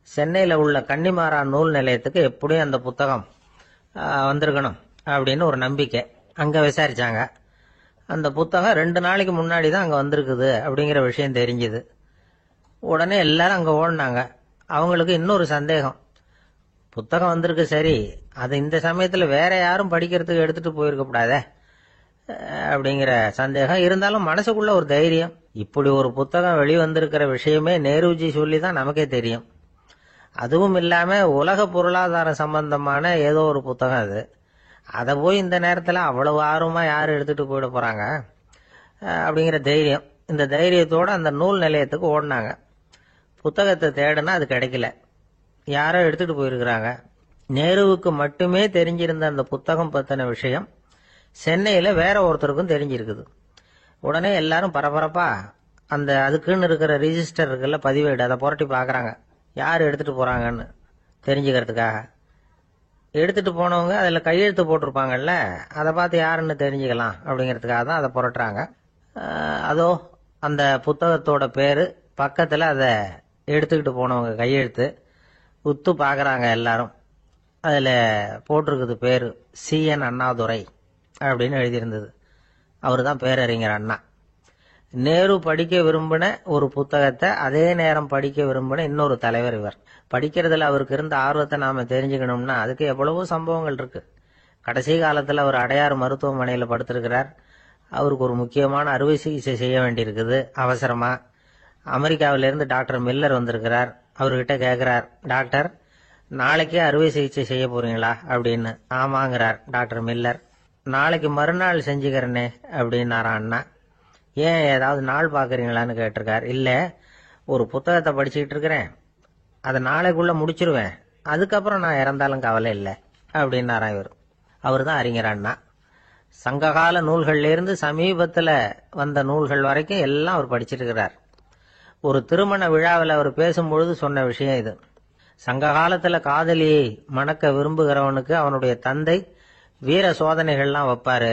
சென்னையில் உள்ள கன்னிமாரா நூல் நிலையத்துக்கு எப்படியும் அந்த புத்தகம் வந்திருக்கணும் அப்படின்னு ஒரு நம்பிக்கை. அங்கே விசாரிச்சாங்க. அந்த புத்தகம் 2 நாளைக்கு முன்னாடி தான் அங்கே வந்திருக்குது அப்படிங்கிற விஷயம் தெரிஞ்சுது. உடனே எல்லாரும் அங்கே ஓடினாங்க. அவங்களுக்கு இன்னொரு சந்தேகம், புத்தகம் வந்திருக்கு சரி, அது இந்த சமயத்தில் வேற யாரும் படிக்கிறதுக்கு எடுத்துட்டு போயிருக்கக்கூடாதே அப்படிங்கிற சந்தேகம் இருந்தாலும் மனசுக்குள்ள ஒரு தைரியம். இப்படி ஒரு புத்தகம் வெளிவந்திருக்கிற விஷயமே நேருஜி சொல்லி தான் நமக்கே தெரியும். அதுவும் இல்லாமல் உலக பொருளாதாரம் சம்பந்தமான ஏதோ ஒரு புத்தகம் அது. அதை போய் இந்த நேரத்தில் அவ்வளவு ஆர்வமாக யார் எடுத்துகிட்டு போயிட போகிறாங்க அப்படிங்கிற தைரியம். இந்த தைரியத்தோடு அந்த நூல் நிலையத்துக்கு ஓடினாங்க. புத்தகத்தை தேடுனா அது கிடைக்கல, யாரோ எடுத்துகிட்டு போயிருக்கிறாங்க. நேருவுக்கு மட்டுமே தெரிஞ்சிருந்த அந்த புத்தகம் பற்றின விஷயம் சென்னையில் வேற ஒருத்தருக்கும் தெரிஞ்சிருக்குது. உடனே எல்லாரும் பரபரப்பா அந்த அதுக்குன்னு இருக்கிற ரிஜிஸ்டர் இருக்குல்ல, பதிவேடு, அதை புரட்டி பார்க்குறாங்க யார் எடுத்துகிட்டு போகிறாங்கன்னு தெரிஞ்சுக்கிறதுக்காக. எடுத்துகிட்டு போனவங்க அதில் கையெழுத்து போட்டிருப்பாங்கல்ல, அதை பார்த்து யாருன்னு தெரிஞ்சுக்கலாம் அப்படிங்கிறதுக்காக தான் அதை புரட்டுறாங்க. அதோ அந்த புத்தகத்தோட பேர் பக்கத்தில் அதை எடுத்துக்கிட்டு போனவங்க கையெழுத்து உத்து பார்க்குறாங்க எல்லாரும். அதில் போட்டிருக்குது பேர் CN அண்ணாதுரை அப்படின்னு எழுதியிருந்தது. அவர் தான் பேரறிஞர் அண்ணா. நேரு படிக்க விரும்பின ஒரு புத்தகத்தை அதே நேரம் படிக்க விரும்பின இன்னொரு தலைவர் இவர். படிக்கிறதுல அவருக்கு இருந்த ஆர்வத்தை நாம தெரிஞ்சுக்கணும்னா அதுக்கு எவ்வளவோ சம்பவங்கள் இருக்கு. கடைசி காலத்தில் அவர் அடையாறு மருத்துவமனையில் படுத்திருக்கிறார். அவருக்கு ஒரு முக்கியமான அறுவை சிகிச்சை செய்ய வேண்டியிருக்குது அவசரமா. அமெரிக்காவிலிருந்து டாக்டர் மில்லர் வந்திருக்கிறார். அவர்கிட்ட கேட்கிறார், டாக்டர் நாளைக்கே அறுவை சிகிச்சை செய்ய போறீங்களா அப்படின்னு. ஆமாங்கிறார் டாக்டர் மில்லர். நாளைக்கு மறுநாள் செஞ்சுக்கிறனே அப்படின்னாரான் அண்ணா. ஏன் ஏதாவது நாள் பார்க்குறீங்களான்னு கேட்டிருக்கார். இல்லை, ஒரு புத்தகத்தை படிச்சுக்கிட்டு இருக்கிறேன், அதை நாளைக்குள்ளே முடிச்சிருவேன், அதுக்கப்புறம் நான் இறந்தாலும் கவலை இல்லை அப்படின்னாரான் இவர். அவர் தான் அறிஞர் அண்ணா. சங்ககால நூல்கள்லேருந்து சமீபத்தில் வந்த நூல்கள் வரைக்கும் எல்லாம் அவர் படிச்சிருக்கிறார். ஒரு திருமண விழாவில் அவர் பேசும்பொழுது சொன்ன விஷயம் இது. சங்க காலத்தில் காதலியை மணக்க விரும்புகிறவனுக்கு அவனுடைய தந்தை வீர சோதனைகள்லாம் வைப்பாரு.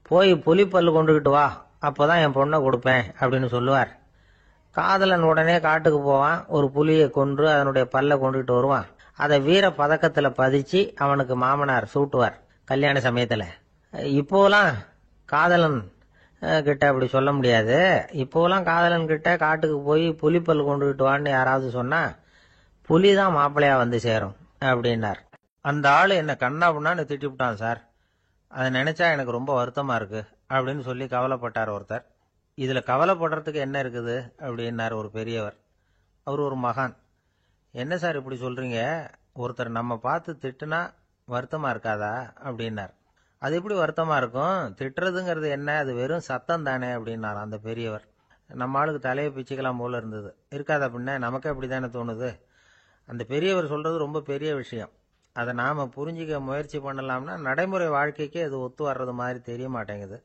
போய் புலிப்பல்லு கொண்டுகிட்டு வா, அப்போதான் என் பொண்ணை கொடுப்பேன் அப்படின்னு சொல்லுவார். காதலன் உடனே காட்டுக்கு போவான், ஒரு புலியை கொன்று அதனுடைய பல்லை கொண்டுகிட்டு வருவான். அதை வீர பதக்கத்தில் பதிச்சு அவனுக்கு மாமனார் சூட்டுவார் கல்யாண சமயத்தில். இப்போலாம் காதலன் கிட்ட அப்படி சொல்ல முடியாது. இப்போலாம் காதலன் கிட்ட காட்டுக்கு போய் புலிப்பல் கொண்டுகிட்டு வான்னு யாராவது சொன்னா புலிதான் மாப்பிள்ளையா வந்து சேரும் அப்படின்னார். அந்த ஆளு என்ன கண்ணா புண்ணான்னு திட்டிவிட்டான் சார், அதை நினைச்சா எனக்கு ரொம்ப வருத்தமா இருக்கு அப்படின்னு சொல்லி கவலைப்பட்டார் ஒருத்தர். இதுல கவலைப்படுறதுக்கு என்ன இருக்குது அப்படின்னார் ஒரு பெரியவர். அவர் ஒரு மகான். என்ன சார் இப்படி சொல்றீங்க, ஒருத்தர் நம்ம பார்த்து திட்டுனா வருத்தமா இருக்காதா அப்படின்னார். அது எப்படி வருத்தமா இருக்கும், திட்டுறதுங்கிறது என்ன, அது வெறும் சத்தம் தானே அப்படின்னார் அந்த பெரியவர். நம்ம ஆளுக்கு தலையை பிச்சுக்கலாம் போல இருந்தது. இருக்காதா பின்ன, நமக்கே அப்படி தானே தோணுது. அந்த பெரியவர் சொல்றது ரொம்ப பெரிய விஷயம். அதை நாம புரிஞ்சிக்க முயற்சி பண்ணலாம்னா நடைமுறை வாழ்க்கைக்கே அது ஒத்து வர்றது மாதிரி தெரிய மாட்டேங்குது.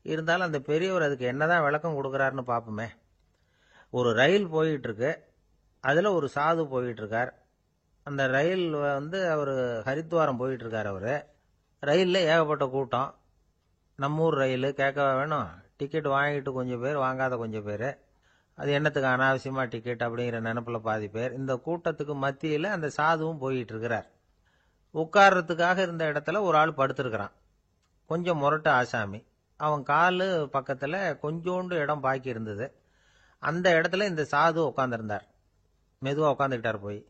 இருந்தாலும் அந்த பெரியவர் அதுக்கு என்னதான் விளக்கம் கொடுக்குறாருன்னு பார்ப்போமே. ஒரு ரயில் போயிட்டு இருக்கு, அதுல ஒரு சாது போயிட்டு இருக்கார். அந்த ரயில் அவர் ஹரித்வாரம் போயிட்டு இருக்கார். அவரு ரயிலில் ஏகப்பட்ட கூட்டம். நம்ம ஊர் ரயில் கேட்கவா வேணும், டிக்கெட் வாங்கிட்டு கொஞ்சம் பேர், வாங்காத கொஞ்சம் பேர். அது என்னத்துக்கு அனாவசியமா டிக்கெட் அப்படிங்கிற நினைப்புல பாதி பேர். இந்த கூட்டத்துக்கு மத்தியில் அந்த சாதுவும் போயிட்டு இருக்கிறார். உட்கார்றதுக்காக இருந்த இடத்துல ஒரு ஆள் படுத்திருக்கிறான், கொஞ்சம் முரட்டு ஆசாமி. அவன் காலு பக்கத்துல கொஞ்சோண்டு இடம் பாக்கி இருந்தது. அந்த இடத்துல இந்த சாது உட்காந்துருந்தார். மெதுவா உட்காந்துக்கிட்டார் போய்.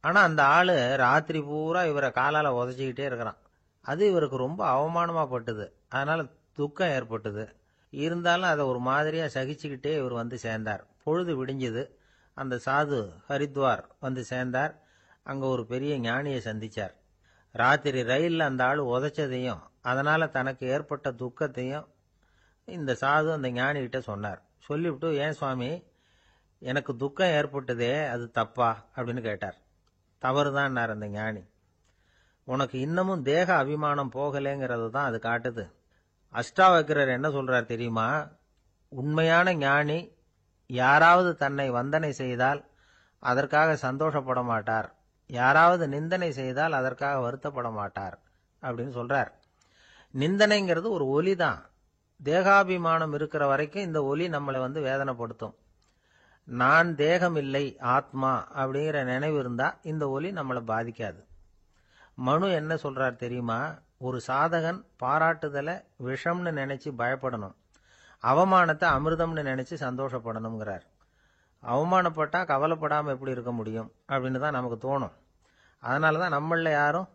ஆனா அந்த ஆளு ராத்திரி பூரா இவரை காலால உதச்சிக்கிட்டே இருக்கிறான். அது இவருக்கு ரொம்ப அவமானமா பட்டுது. அதனால துக்கம் ஏற்பட்டது. இருந்தாலும் அதை ஒரு மாதிரியா சகிச்சுக்கிட்டே இவர் வந்து சேர்ந்தார். பொழுது விடிஞ்சது. அந்த சாது ஹரித்வார் வந்து சேர்ந்தார். அங்க ஒரு பெரிய ஞானியை சந்திச்சார். ராத்திரி ரயில்ல அந்த ஆள் உதைச்சதையும் அதனால தனக்கு ஏற்பட்ட துக்கத்தையும் இந்த சாது அந்த ஞானி கிட்ட சொன்னார். சொல்லிவிட்டு, ஏன் சுவாமி, எனக்கு துக்கம் ஏற்பட்டதே அது தப்பா அப்படின்னு கேட்டார். தவறுதான் அந்த ஞானி. உனக்கு இன்னமும் தேக அபிமானம் போகலைங்கிறது தான் அது காட்டுது. அஷ்டாவக்கிரர் என்ன சொல்றார் தெரியுமா, உண்மையான ஞானி யாராவது தன்னை வந்தனை செய்தால் அதற்காக சந்தோஷப்பட மாட்டார், யாராவது நிந்தனை செய்தால் அதற்காக வருத்தப்பட மாட்டார் அப்படின்னு சொல்றார். நிந்தனைங்கிறது ஒரு ஒலி தான். தேகாபிமானம் இருக்கிற வரைக்கும் இந்த ஒலி நம்மளை வேதனைப்படுத்தும். நான் தேகம் இல்லை ஆத்மா அப்படிங்கிற நினைவு இருந்தா இந்த ஒலி நம்மளை பாதிக்காது. மனு என்ன சொல்றார் தெரியுமா, ஒரு சாதகன் பாராட்டுதலை விஷம்னு நினைச்சு பயப்படணும், அவமானத்தை அமிர்தம்னு நினைச்சு சந்தோஷப்படணுங்கிறார். அவமானப்பட்டா கவலைப்படாம எப்படி இருக்க முடியும் அப்படின்னு தான் நமக்கு தோணும். அதனாலதான் நம்மள யாரும்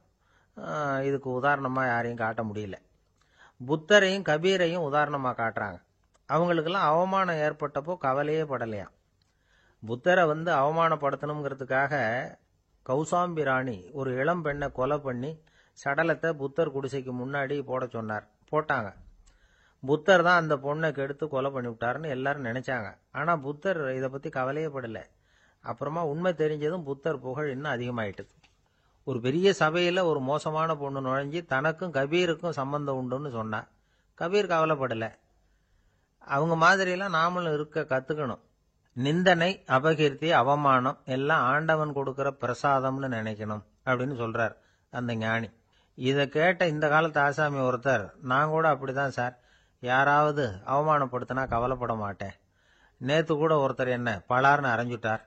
இதுக்கு உதாரணமா யாரையும் காட்ட முடியல. புத்தரையும் கபீரையும் உதாரணமா காட்டுறாங்க. அவங்களுக்கெல்லாம் அவமானம் ஏற்பட்டப்போ கவலையே படலையாம். புத்தரை அவமானப்படுத்தணுங்கிறதுக்காக கௌசாம்பி ராணி ஒரு இளம் பெண்ணை கொலை பண்ணி சடலத்தை புத்தர் குடிசைக்கு முன்னாடி போட சொன்னார். போட்டாங்க. புத்தர் தான் அந்த பொண்ணை கெடுத்து கொலை பண்ணி விட்டாருன்னு எல்லாரும் நினைச்சாங்க. ஆனா புத்தர் இதை பத்தி கவலையே படல. அப்புறமா உண்மை தெரிஞ்சதும் புத்தர் புகழ் இன்னும் அதிகமாயிட்டது. ஒரு பெரிய சபையில ஒரு மோசமான பொண்ணு நுழைஞ்சி தனக்கும் கபீருக்கும் சம்பந்தம் உண்டுன்னு சொன்னா கபீர் கவலைப்படல. அவங்க மாதிரியெல்லாம் நாமளும் இருக்க கத்துக்கணும். நிந்தனை, அபகீர்த்தி, அவமானம் எல்லாம் ஆண்டவன் கொடுக்கிற பிரசாதம்னு நினைக்கணும் அப்படின்னு சொல்றார் அந்த ஞானி. இதை கேட்ட இந்த காலத்து ஆசாமி ஒருத்தர், நான் கூட அப்படிதான் சார், யாராவது அவமானப்படுத்தினா கவலைப்பட மாட்டேன். நேத்து கூட ஒருத்தர் என்ன பலார்னு அரைஞ்சுட்டார்,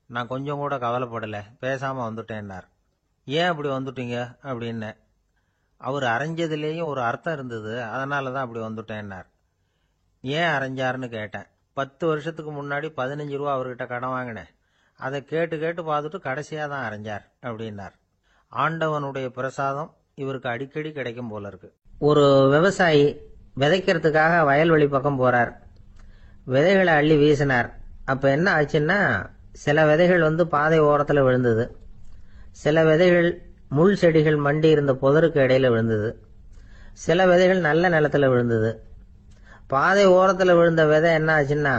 நான் கொஞ்சம் கூட கவலைப்படல, பேசாம வந்துட்டேன்னார். ஏன் அப்படி வந்துட்டீங்க அப்படின்னு. அவர் அரைஞ்சதுலேயும் ஒரு அர்த்தம் இருந்தது, அதனாலதான் அப்படி வந்துட்டேன்னார். ஏன் அரைஞ்சாருன்னு கேட்டேன். 10 வருஷத்துக்கு முன்னாடி 15 ரூபா அவர்கிட்ட கடன் வாங்கினேன், அதை கேட்டு கேட்டு பார்த்துட்டு கடைசியா தான் அரைஞ்சார் அப்படின்னார். ஆண்டவனுடைய பிரசாதம் இவருக்கு அடிக்கடி கிடைக்கும் போல இருக்கு. ஒரு விவசாயி விதைக்கிறதுக்காக வயல்வெளி பக்கம் போறார். விதைகளை அள்ளி வீசினார். அப்ப என்ன ஆச்சுன்னா, சில விதைகள் பாதை ஓரத்துல விழுந்தது, சில விதைகள் முள் செடிகள் மண்டி இருந்த புதருக்கு இடையில விழுந்தது, சில விதைகள் நல்ல நிலத்துல விழுந்தது. பாதை ஓரத்துல விழுந்த விதை என்ன ஆச்சுன்னா,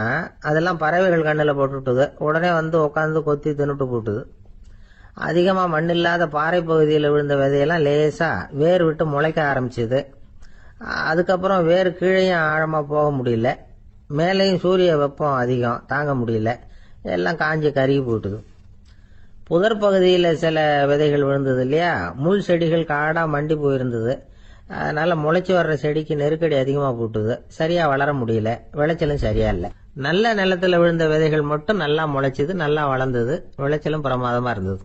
அதெல்லாம் பறவைகள் கண்ணில் போட்டுட்டுது. உடனே உட்காந்து கொத்தி தின்னுட்டு போட்டுது. அதிகமா மண் இல்லாத பாறை பகுதியில் விழுந்த விதையெல்லாம் லேசா வேர் விட்டு முளைக்க ஆரம்பிச்சுது. அதுக்கப்புறம் வேறு கீழேயும் ஆழமாக போக முடியல, மேலேயும் சூரிய வெப்பம் அதிகம் தாங்க முடியல, எல்லாம் காஞ்சி கருகி போட்டுது. புதர் பகுதியில் சில விதைகள் விழுந்தது இல்லையா, முள் செடிகள் காடாக மண்டி போயிருந்தது. அதனால முளைச்சி வர்ற செடிக்கு நெருக்கடி அதிகமாக போட்டுது, சரியா வளர முடியல, விளைச்சலும் சரியா இல்லை. நல்ல நிலத்துல விழுந்த விதைகள் மட்டும் நல்லா முளைச்சது, நல்லா வளர்ந்தது, விளைச்சலும் பிரமாதமா இருந்தது.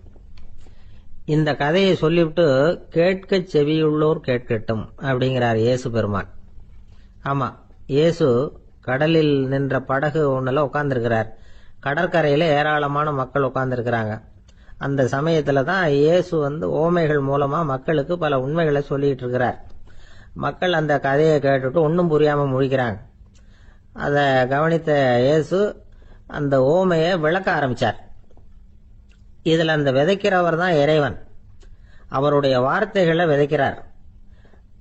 இந்த கதையை சொல்லிவிட்டு கேட்க செவியுள்ளோர் கேட்கட்டும் அப்படிங்கிறார் இயேசு பெருமான். ஆமா, இயேசு கடலில் நின்ற படகு ஒண்ணுல உட்கார்ந்துருக்கிறார். கடற்கரையில ஏராளமான மக்கள் உட்கார்ந்துருக்கிறாங்க. அந்த சமயத்துல தான் இயேசு ஓமைகள் மூலமா மக்களுக்கு பல உண்மைகளை சொல்லிட்டு இருக்கிறார். மக்கள் அந்த கதையை கேட்டுட்டு ஒன்னும் புரியாம முழிக்கிறாங்க. அதை கவனித்த இயேசு அந்த ஓமையை விளக்க ஆரம்பிச்சார். இதுல அந்த விதைக்கிறவர் தான் இறைவன். அவருடைய வார்த்தைகளை விதைக்கிறார்.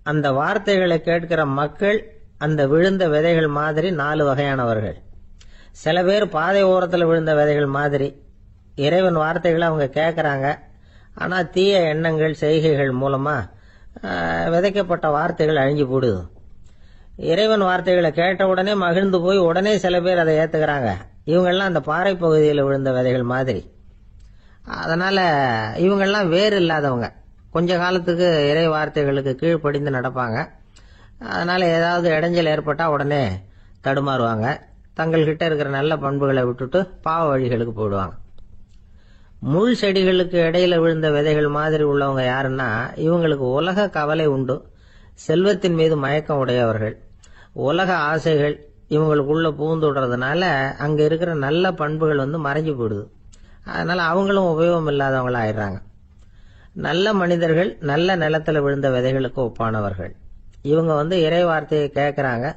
அந்த வார்த்தைகளை கேட்கிற மக்கள் அந்த விழுந்த விதைகள் மாதிரி 4 வகையானவர்கள். சில பேர் பாதை ஓரத்தில் விழுந்த விதைகள் மாதிரி. இறைவன் வார்த்தைகளை அவங்க கேட்கறாங்க, ஆனா தீய எண்ணங்கள் செய்கைகள் மூலமா விதைக்கப்பட்ட வார்த்தைகள் அழிஞ்சு போடுது. இறைவன் வார்த்தைகளை கேட்ட உடனே மகிழ்ந்து போய் உடனே சில பேர் அதை ஏத்துக்கிறாங்க. இவங்கெல்லாம் அந்த பாறை பகுதியில் விழுந்த விதைகள் மாதிரி. அதனால இவங்கெல்லாம் வேறு இல்லாதவங்க, கொஞ்ச காலத்துக்கு இறை வார்த்தைகளுக்கு கீழ்ப்படிந்து நடப்பாங்க. அதனால ஏதாவது இடைஞ்சல் ஏற்பட்டா உடனே தடுமாறுவாங்க, தங்கள்கிட்ட இருக்கிற நல்ல பண்புகளை விட்டுட்டு பாவ வழிகளுக்கு போயிடுவாங்க. முள் செடிகளுக்கு இடையில விழுந்த விதைகள் மாதிரி உள்ளவங்க யாருன்னா, இவங்களுக்கு உலக கவலை உண்டு, செல்வத்தின் மீது மயக்கம் உடையவர்கள், உலக ஆசைகள் இவங்களுக்குள்ள பூந்துடுறதுனால அங்க இருக்கிற நல்ல பண்புகள் மறைஞ்சு போயிடுது. அதனால அவங்களும் உபயோகம் இல்லாதவங்களா ஆயிடுறாங்க. நல்ல மனிதர்கள் நல்ல நிலத்துல விழுந்த விதைகளுக்கு ஒப்பானவர்கள். இவங்க இறை வார்த்தையை கேட்கறாங்க,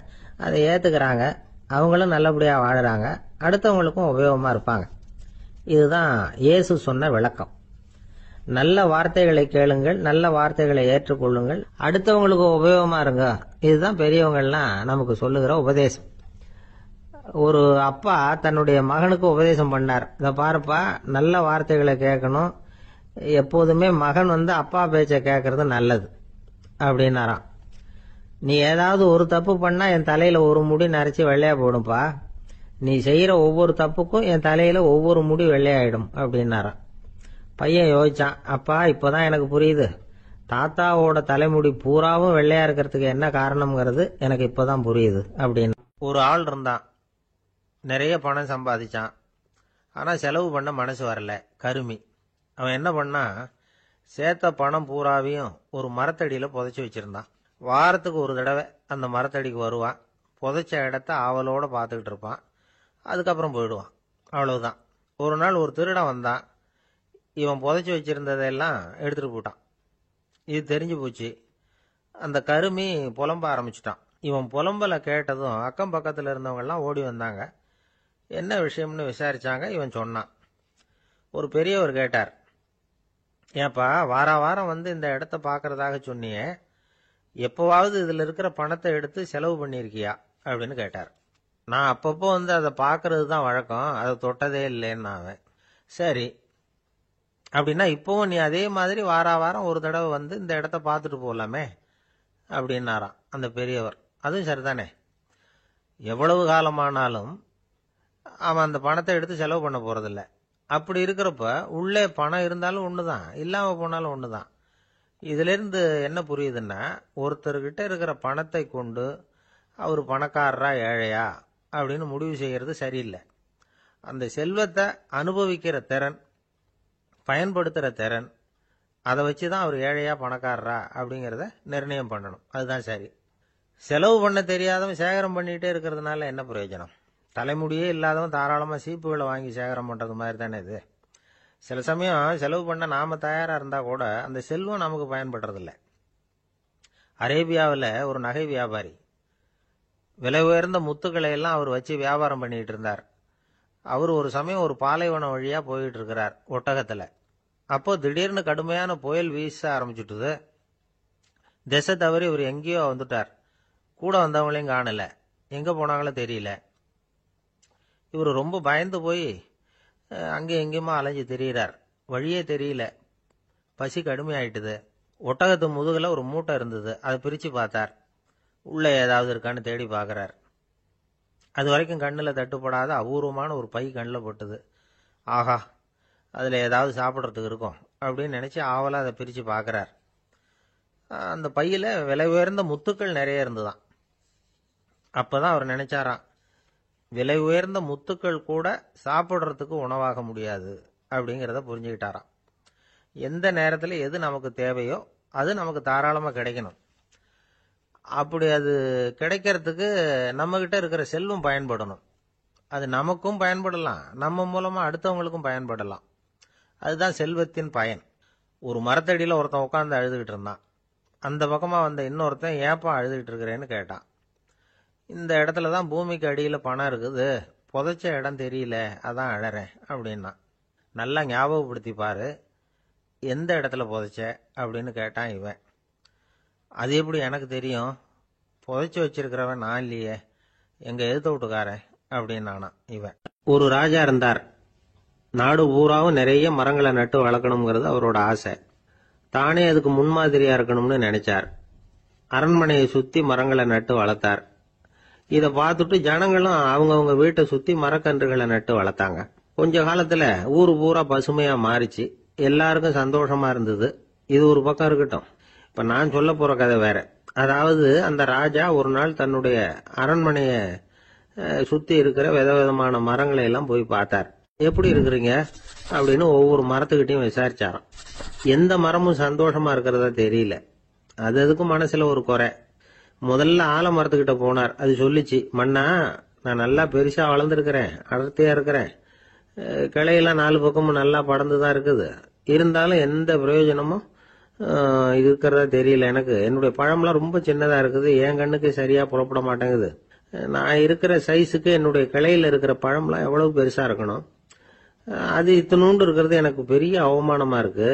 அதை ஏத்துக்கிறாங்க, அவங்களும் நல்லபடியா வாழறாங்க, அடுத்தவங்களுக்கும் உபயோகமா இருப்பாங்க. இதுதான் இயேசு சொன்ன விளக்கம். நல்ல வார்த்தைகளை கேளுங்கள், நல்ல வார்த்தைகளை ஏற்றுக்கொள்ளுங்கள், அடுத்தவங்களுக்கு உபயோகமா இருங்க. இதுதான் பெரியவங்கள்லாம் நமக்கு சொல்லுகிற உபதேசம். ஒரு அப்பா தன்னுடைய மகனுக்கு உபதேசம் பண்ணார். இதை பாருப்பா, நல்ல வார்த்தைகளை கேட்கணும், எப்போதுமே மகன் அப்பா பேச்ச கேட்கறது நல்லது அப்படின்னாராம். நீ ஏதாவது ஒரு தப்பு பண்ணா என் தலையில ஒரு முடி நரைச்சி வெள்ளையா போடும்பா, நீ செய்யற ஒவ்வொரு தப்புக்கும் என் தலையில ஒவ்வொரு முடி வெள்ளையாயிடும் அப்படின்னாராம். பையன் யோசிச்சான், அப்பா இப்பதான் எனக்கு புரியுது, தாத்தாவோட தலைமுடி பூராவும் வெள்ளையா இருக்கிறதுக்கு என்ன காரணம்ங்கிறது எனக்கு இப்பதான் புரியுது அப்படின்னு. ஒரு ஆள் இருந்தான், நிறைய பணம் சம்பாதிச்சான், ஆனா செலவு பண்ண மனசு வரல, கருமி. அவன் என்ன பண்ணா, சேர்த்த பணம் பூராவையும் ஒரு மரத்தடியில புதைச்சி வச்சிருந்தான். வாரத்துக்கு ஒரு தடவை அந்த மரத்தடிக்கு வருவான், புதைச்ச இடத்த ஆவலோட பார்த்துக்கிட்டு இருப்பான், அதுக்கப்புறம் போயிடுவான். அவ்வளவுதான். ஒரு நாள் ஒரு திருடன் வந்தான், இவன் புதைச்சி வச்சிருந்ததெல்லாம் எடுத்துட்டு போட்டான். இது தெரிஞ்சு போச்சு. அந்த கருமி புலம்ப ஆரம்பிச்சுட்டான். இவன் புலம்பலை கேட்டதும் அக்கம் பக்கத்தில் இருந்தவங்க எல்லாம் ஓடி வந்தாங்க. என்ன விஷயம்னு விசாரிச்சாங்க. இவன் சொன்னான். ஒரு பெரியவர் கேட்டார், ஏப்பா வாரம் இந்த இடத்த பார்க்கறதாக சொன்னியே, எப்பவாவது இதுல இருக்கிற பணத்தை எடுத்து செலவு பண்ணிருக்கியா அப்படின்னு கேட்டார். நான் அப்பப்போ அதை பார்க்கறது தான் வழக்கம், அதை தொட்டதே இல்லைன்னு. அவன், சரி அப்படின்னா இப்பவும் நீ அதே மாதிரி வாரம் ஒரு தடவை இந்த இடத்த பார்த்துட்டு போகலாமே அப்படின்னாராம் அந்த பெரியவர். அதுவும் சரிதானே, எவ்வளவு காலமானாலும் அவன் அந்த பணத்தை எடுத்து செலவு பண்ண போறதில்ல. அப்படி இருக்கிறப்ப உள்ளே பணம் இருந்தாலும் ஒண்ணுதான், இல்லாம போனாலும் ஒண்ணுதான். இதுல இருந்து என்ன புரியுதுன்னா, ஒருத்தர்கிட்ட இருக்கிற பணத்தை கொண்டு அவர் பணக்காரரா ஏழையா அப்படின்னு முடிவு செய்யறது சரியில்லை. அந்த செல்வத்தை அனுபவிக்கிற திறன், பயன்படுத்துற திறன், அதை வச்சுதான் அவர் ஏழையா பணக்காரரா அப்படிங்கறத நிர்ணயம் பண்ணணும். அதுதான் சரி. செலவு பண்ண தெரியாதவன் சேகரம் பண்ணிட்டே இருக்கிறதுனால என்ன பிரயோஜனம்? தலைமுடியே இல்லாதவன் தாராளமா சீப்புகளை வாங்கி சேகரம் பண்றது மாதிரி தானே இது. சில சமயம் செலவு பண்ண நாம தயாரா இருந்தா கூட அந்த செல்வம் நமக்கு பயன்படுறதில்ல. அரேபியாவில் ஒரு நகை வியாபாரி விலை உயர்ந்த முத்துக்களை எல்லாம் அவர் வச்சு வியாபாரம் பண்ணிட்டு இருந்தார். அவர் ஒரு சமயம் ஒரு பாலைவனம் வழியா போயிட்டு இருக்கிறார் ஒட்டகத்துல. அப்போ திடீர்னு கடுமையான புயல் வீச ஆரம்பிச்சுட்டுது. திசை தவறி இவர் எங்கேயோ வந்துட்டார். கூட வந்தவங்களையும் காணல, எங்க போனாங்களோ தெரியல. இவர் ரொம்ப பயந்து போய் அங்கேயும் எங்கேயுமா அலைஞ்சு திரியிறார். வழியே தெரியல, பசி கடுமையாயிட்டுது. ஒட்டகத்து முதுகுல ஒரு மூட்டை இருந்தது, அதை பிரிச்சு பார்த்தார். உள்ளே ஏதாவது இருக்கான்னு தேடி பார்க்குறார். அது வரைக்கும் கண்ணில் தட்டுப்படாத அபூர்வமான ஒரு பை கண்ணில் பட்டுது. ஆஹா, அதில் ஏதாவது சாப்பிட்றதுக்கு இருக்கும் அப்படின்னு நினச்சி ஆவலாக அதை பிரித்து பார்க்குறார். அந்த பையில் விலை உயர்ந்த முத்துக்கள் நிறைய இருந்துதான். அப்போ தான் அவர் நினைச்சாராம், விலை உயர்ந்த முத்துக்கள் கூட சாப்பிட்றதுக்கு உணவாக முடியாது அப்படிங்கிறத புரிஞ்சுக்கிட்டாராம். எந்த நேரத்தில் எது நமக்கு தேவையோ அது நமக்கு தாராளமாக கிடைக்கணும். அப்படி அது கிடைக்கிறதுக்கு நம்மகிட்ட இருக்கிற செல்வம் பயன்படணும். அது நமக்கும் பயன்படலாம், நம்ம மூலமாக அடுத்தவங்களுக்கும் பயன்படலாம். அதுதான் செல்வத்தின் பயன். ஒரு மரத்தடியில் ஒருத்தன் உட்காந்து அழுதுகிட்டு இருந்தான். அந்த பக்கமாக வந்த இன்னொருத்தன் ஏப்பா அழுதுகிட்டு இருக்கிறேன்னு கேட்டான். இந்த இடத்துல தான் பூமிக்கு அடியில் பணம் இருக்குது, புதைச்ச இடம் தெரியல, அதான் அழறேன் அப்படின்னா. நல்லா ஞாபகப்படுத்தி பாரு, எந்த இடத்துல புதைச்ச அப்படின்னு கேட்டான் இவன். அது எப்படி எனக்கு தெரியும், புதைச்சி வச்சிருக்கிறவன் நான் இல்லையே, எங்க எதிர்த்த வீட்டுக்காரன் அப்படின்னானா இவன். ஒரு ராஜா இருந்தார். நாடு பூராவும் நிறைய மரங்களை நட்டு வளர்க்கணுங்கிறது அவரோட ஆசை. தானே அதுக்கு முன்மாதிரியா இருக்கணும்னு நினைச்சார். அரண்மனையை சுத்தி மரங்களை நட்டு வளர்த்தார். இதை பார்த்துட்டு ஜனங்களும் அவங்கவுங்க வீட்டை சுத்தி மரக்கன்றுகளை நட்டு வளர்த்தாங்க. கொஞ்ச காலத்துல ஊரு பூரா பசுமையா மாறிச்சு. எல்லாருக்கும் சந்தோஷமா இருந்தது. இது ஒரு பக்கம் இருக்கட்டும். இப்ப நான் சொல்ல போற கதை வேற. அதாவது அந்த ராஜா ஒரு நாள் தன்னுடைய அரண்மனைய சுத்தி இருக்கிற விதவிதமான மரங்களை எல்லாம் போய் பார்த்தார். எப்படி இருக்கிறீங்க அப்படின்னு ஒவ்வொரு மரத்துக்கிட்டையும் விசாரிச்சாராம். எந்த மரமும் சந்தோஷமா இருக்கிறதா தெரியல. அதுக்கும் மனசுல ஒரு குறை. முதல்ல ஆலமரத்துக்கிட்ட போனார். அது சொல்லிச்சு, மண்ணா நான் நல்லா பெருசா வளர்ந்துருக்கிறேன், அடர்த்தியா இருக்கிறேன், கிளையெல்லாம் 4 பக்கமும் நல்லா படர்ந்துதான் இருக்குது, இருந்தாலும் எந்த பிரயோஜனமும் இருக்கிறதா தெரியல எனக்கு. என்னுடைய பழம்லாம் ரொம்ப சின்னதா இருக்குது, என் கண்ணுக்கு சரியா புறப்பட மாட்டேங்குது. நான் இருக்கிற சைஸுக்கு என்னுடைய கிளையில இருக்கிற பழம்லாம் எவ்வளவு பெருசா இருக்கணும், அது இத்தினூண்டு இருக்கிறது எனக்கு பெரிய அவமானமா இருக்கு.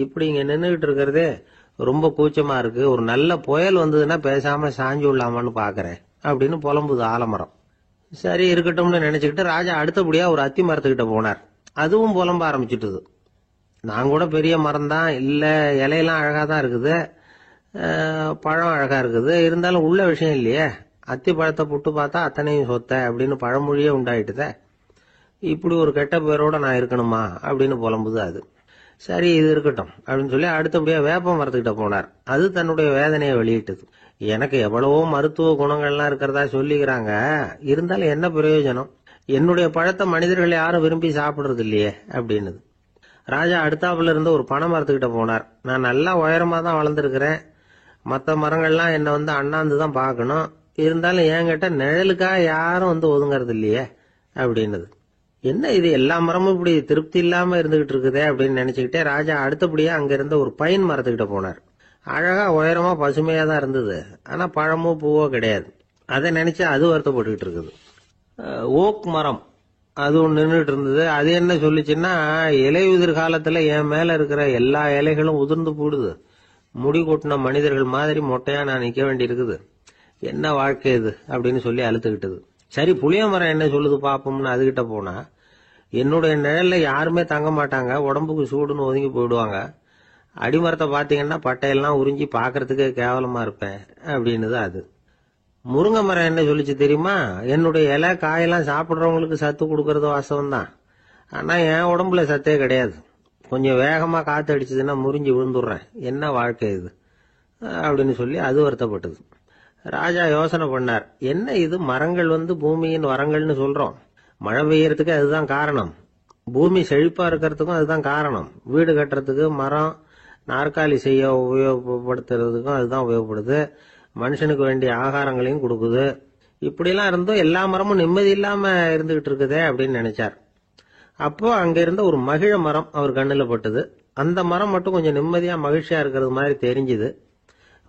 இப்படி இங்க நின்றுகிட்டு இருக்கிறதே ரொம்ப கூச்சமா இருக்கு. ஒரு நல்ல புயல் வந்ததுன்னா பேசாம சாஞ்சு விடலாமான்னு பாக்குறேன் அப்படின்னு புலம்புது ஆலமரம். சரி இருக்கட்டும்னு நினைச்சுக்கிட்டு ராஜா அடுத்தபடியா ஒரு அத்தி மரத்துக்கிட்ட போனார். அதுவும் புலம்ப ஆரம்பிச்சுட்டுது. நான் கூட பெரிய மரம் தான், இல்ல இலையெல்லாம் அழகா தான் இருக்குது, பழம் அழகா இருக்குது, இருந்தாலும் உள்ள விஷயம் இல்லையே, அத்தி பழத்தை புட்டு பார்த்தா அத்தனையும் சொத்த அப்படின்னு பழமொழியே உண்டாயிட்டுத. இப்படி ஒரு கெட்ட பேரோட நான் இருக்கணுமா அப்படின்னு புலம்புது அது. சரி இது இருக்கட்டும் அப்படின்னு சொல்லி அடுத்தபடியா வேப்ப மரத்துக்கிட்ட போனார். அது தன்னுடைய வேதனையை வெளியிட்டது. எனக்கு எவ்வளவோ மருத்துவ குணங்கள்லாம் இருக்கிறதா சொல்லிக்கிறாங்க, இருந்தாலும் என்ன பிரயோஜனம், என்னுடைய பழத்தை மனிதர்கள் யாரும் விரும்பி சாப்பிடுறது இல்லையே அப்படின்னுது. ராஜா அடுத்தாப்புல இருந்த ஒரு பனை மரத்துக்கிட்ட போனார். நான் நல்லா உயரமா தான் வளர்ந்துருக்கிறேன், மற்ற மரங்கள்லாம் என்னை வந்து அண்ணாந்து தான் பார்க்கணும், இருந்தாலும் என்கிட்ட நிழலுக்காக யாரும் வந்து ஒதுங்கறது இல்லையே அப்படின்னுது. என்ன இது எல்லா மரமும் இப்படி திருப்தி இல்லாம இருந்துகிட்டு இருக்குதே அப்படின்னு நினைச்சுக்கிட்டே ராஜா அடுத்தபடியா அங்க இருந்த ஒரு பைன் மரத்துக்கிட்ட போனார். அழகா உயரமா பசுமையா தான் இருந்தது, ஆனா பழமோ பூவோ கிடையாது. அதை நினைச்சு அது வருத்தப்பட்டுக்கிட்டு இருக்குது. ஓக் மரம் அது ஒன்று நின்றுட்டு இருந்தது. அது என்ன சொல்லிச்சுன்னா, இலையுதிர் காலத்துல என் மேல இருக்கிற எல்லா இலைகளும் உதிர்ந்து போடுது, முடி கொட்டின மனிதர்கள் மாதிரி மொட்டையா நான் நிக்க வேண்டி இருக்குது, என்ன வாழ்க்கை இது அப்படின்னு சொல்லி அழுத்துக்கிட்டது. சரி புளிய மரம் என்ன சொல்லுது பாப்போம்னு அதுகிட்ட போனா, என்னுடைய நிழல்ல யாருமே தங்க மாட்டாங்க, உடம்புக்கு சூடுன்னு ஒதுங்கி போயிடுவாங்க, அடிமரத்தை பாத்தீங்கன்னா பட்டையெல்லாம் உறிஞ்சி பாக்குறதுக்கே கேவலமா இருப்பேன் அப்படின்னுது அது. முருங்கை மரம் என்ன சொல்லிச்சு தெரியுமா, என்னுடைய இலை காயெல்லாம் சாப்பிட்றவங்களுக்கு சத்து கொடுக்கறது வாசம் தான், ஆனா என் உடம்புல சத்தே கிடையாது, கொஞ்சம் வேகமா காத்து அடிச்சதுன்னா முறிஞ்சு விழுந்துடுறேன், என்ன வாழ்க்கை இது அப்படின்னு சொல்லி அது வருத்தப்பட்டது. ராஜா யோசனை பண்ணார், என்ன இது மரங்கள் வந்து பூமியின் வரங்கள்னு சொல்றோம், மழை பெய்யறதுக்கு அதுதான் காரணம், பூமி செழிப்பா இருக்கிறதுக்கும் அதுதான் காரணம், வீடு கட்டுறதுக்கு மரம், நாற்காலி செய்ய உபயோகப்படுத்துறதுக்கும் அதுதான் உபயோகப்படுது, மனுஷனுக்கு வேண்டிய ஆகாரங்களையும் கொடுக்குது, இப்படிலாம் இருந்தும் எல்லா மரமும் நிம்மதி இல்லாம இருந்துகிட்டு இருக்குதே அப்படின்னு நினைச்சார். அப்போ அங்க இருந்த ஒரு மகிழ மரம் அவர் கண்ணுல பட்டது. அந்த மரம் மட்டும் கொஞ்சம் நிம்மதியா மகிழ்ச்சியா இருக்கிறது மாதிரி தெரிஞ்சுது.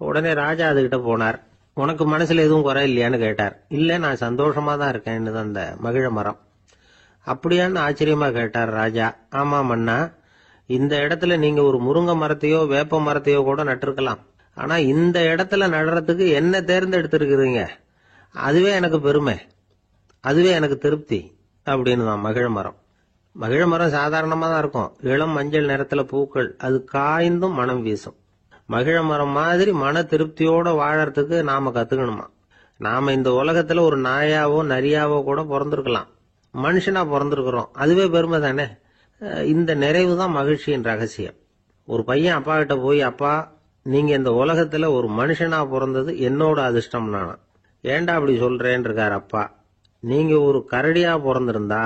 உடனே ராஜா அதுகிட்ட போனார். உனக்கு மனசுல எதுவும் குறை இல்லையான்னு கேட்டார். இல்ல நான் சந்தோஷமா தான் இருக்கேன்னு அந்த மகிழ மரம். அப்படியான்னு ஆச்சரியமா கேட்டார் ராஜா. ஆமா மன்னா, இந்த இடத்துல நீங்க ஒரு முருங்கை மரத்தையோ வேப்ப மரத்தையோ கூட நட்டிருக்கலாம், ஆனா இந்த இடத்துல நடுறதுக்கு என்ன தேர்ந்தெடுத்திருக்கிறீங்க, அதுவே எனக்கு பெருமை, அதுவே எனக்கு திருப்தி அப்படின்னு தான் மகிழ மரம். மகிழ மரம் சாதாரணமா தான் இருக்கும், இளம் மஞ்சள் நிறத்துல பூக்கள், அது காய்ந்தும் மனம் வீசும். மகிழ மரம் மாதிரி மன திருப்தியோட வாழறதுக்கு நாம கத்துக்கணுமா. நாம இந்த உலகத்துல ஒரு நாயாவோ நரியாவோ கூட பிறந்திருக்கலாம், மனுஷனா பிறந்திருக்கிறோம், அதுவே பெருமை தானே. இந்த நிறைவு தான் மகிழ்ச்சியின் ரகசியம். ஒரு பையன் அப்பா கிட்ட போய், அப்பா நீங்க இந்த உலகத்துல ஒரு மனுஷனா பிறந்தது என்னோட அதிர்ஷ்டம் நானா. ஏண்டா அப்படி சொல்றேன்னு இருக்காரு அப்பா. நீங்க ஒரு கரடியா பிறந்திருந்தா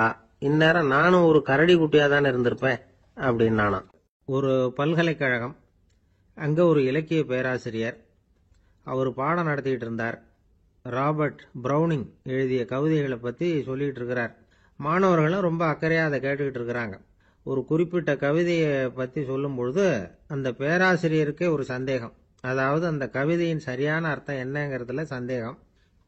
இந்நேரம் நானும் ஒரு கரடி குட்டியா தானே இருந்திருப்பேன் அப்படின்னு நானா. ஒரு பல்கலைக்கழகம், அங்க ஒரு இலக்கிய பேராசிரியர், அவர் பாடம் நடத்திட்டு இருந்தார். ராபர்ட் பிரவுனிங் எழுதிய கவிதைகளை பத்தி சொல்லிட்டு இருக்கிறார். மாணவர்களும் ரொம்ப அக்கறையா அதை கேட்டுக்கிட்டு இருக்கிறாங்க. ஒரு குறிப்பிட்ட கவிதையை பத்தி சொல்லும் பொழுது அந்த பேராசிரியருக்கே ஒரு சந்தேகம். அதாவது அந்த கவிதையின் சரியான அர்த்தம் என்னங்கிறதுல சந்தேகம்.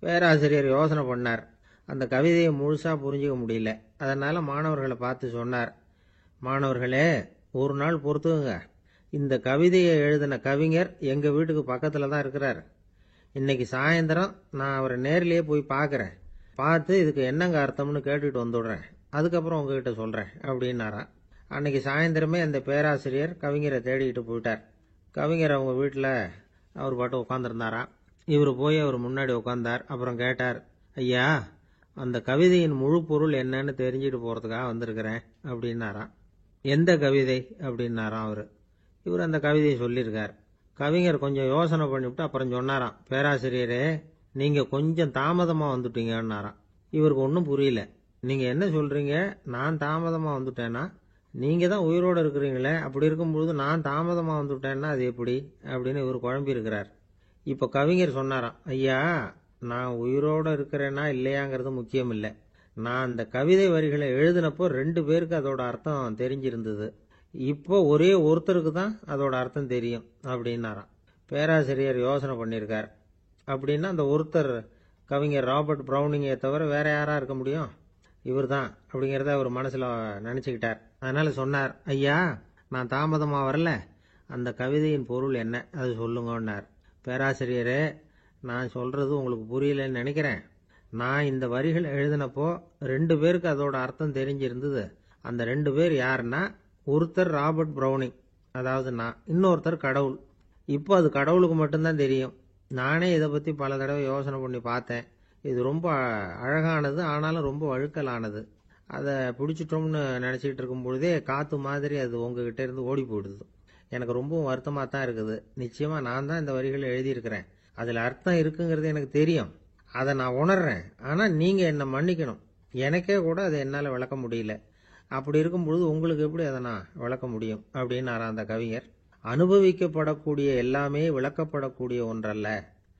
பேராசிரியர் யோசனை பண்ணார். அந்த கவிதையை முழுசா புரிஞ்சுக்க முடியல. அதனால மாணவர்களை பார்த்து சொன்னார், மாணவர்களே ஒரு நாள் பொறுத்துங்க, இந்த கவிதையை எழுதின கவிஞர் எங்க வீட்டுக்கு பக்கத்துல தான் இருக்கிறார். இன்னைக்கு சாயந்தரம் நான் அவரை நேரிலேயே போய் பார்க்கறேன். பார்த்து இதுக்கு என்னங்க அர்த்தம்னு கேட்டுட்டு வந்துடுறேன். அதுக்கப்புறம் உங்ககிட்ட சொல்றேன் அப்படின்னாராம். அன்னைக்கு சாயந்தரமே அந்த பேராசிரியர் கவிஞரை தேடிக்கிட்டு போயிட்டார். கவிஞர் அவங்க வீட்டில் அவர் பாட்டு உட்காந்துருந்தாராம். இவர் போய் அவர் முன்னாடி உட்காந்தார். அப்புறம் கேட்டார், ஐயா அந்த கவிதையின் முழு பொருள் என்னன்னு தெரிஞ்சுட்டு போறதுக்காக வந்திருக்கிறேன் அப்படின்னாராம். எந்த கவிதை அப்படின்னாராம் அவரு. இவர் அந்த கவிதையை சொல்லியிருக்கார். கவிஞர் கொஞ்சம் யோசனை பண்ணிவிட்டு அப்புறம் சொன்னாராம், பேராசிரியரே நீங்க கொஞ்சம் தாமதமா வந்துட்டீங்கன்னாராம். இவருக்கு ஒன்றும் புரியல. நீங்க என்ன சொல்றீங்க, நான் தாமதமா வந்துட்டேன்னா? நீங்க தான் உயிரோடு இருக்கிறீங்களே, அப்படி இருக்கும்பொழுது நான் தாமதமா வந்துட்டேன்னா அது எப்படி அப்படின்னு இவர் குழம்பி இருக்கிறார். இப்ப கவிஞர் சொன்னாராம், ஐயா நான் உயிரோடு இருக்கிறேன்னா இல்லையாங்கிறது முக்கியம் இல்லை. நான் அந்த கவிதை வரிகளை எழுதினப்போ 2 பேருக்கு அதோட அர்த்தம் தெரிஞ்சிருந்தது. இப்போ ஒரே ஒருத்தருக்கு தான் அதோட அர்த்தம் தெரியும் அப்படின்னாராம். பேராசிரியர் யோசனை பண்ணியிருக்கார். அப்படின்னா அந்த ஒருத்தர் கவிஞர் ராபர்ட் பிரவுனிங்கை தவிர வேற யாரா இருக்க முடியும்? இவர் தான் அப்படிங்கிறத அவர் மனசுல நினைச்சுக்கிட்டார். அதனால சொன்னார், ஐயா நான் தாமதமா வரல, அந்த கவிதையின் பொருள் என்ன அது சொல்லுங்கன்னார். பேராசிரியரே நான் சொல்றது உங்களுக்கு புரியலன்னு நினைக்கிறேன். நான் இந்த வரிகள் எழுதினப்போ 2 பேருக்கு அதோட அர்த்தம் தெரிஞ்சிருந்தது. அந்த 2 பேர் யாருன்னா, ஒருத்தர் ராபர்ட் பிரவுனிங், அதாவது நான், இன்னொருத்தர் கடவுள். இப்போ அது கடவுளுக்கு மட்டும்தான் தெரியும். நானே இதை பத்தி பல தடவை யோசனை பண்ணி பார்த்தேன். இது ரொம்ப அழகானது, ஆனாலும் ரொம்ப வழுக்கலானது. அதை பிடிச்சிட்டோம்னு நினைச்சிட்டு இருக்கும் பொழுதே காத்து மாதிரி அது உங்ககிட்ட இருந்து ஓடி போயிடுது. எனக்கு ரொம்பவும் வருத்தமா தான் இருக்குது. நிச்சயமா நான் தான் இந்த வரிகளை எழுதியிருக்கிறேன். அதுல அர்த்தம் இருக்குங்கிறது எனக்கு தெரியும், அதை நான் உணர்றேன். ஆனா நீங்க என்னை மன்னிக்கணும், எனக்கே கூட அதை என்னால விளக்க முடியல. அப்படி இருக்கும் பொழுது உங்களுக்கு எப்படி அதை நான் விளக்க முடியும் அப்படின்னு அந்த கவிஞர். அனுபவிக்கப்படக்கூடிய எல்லாமே விளக்கப்படக்கூடிய ஒன்றல்ல,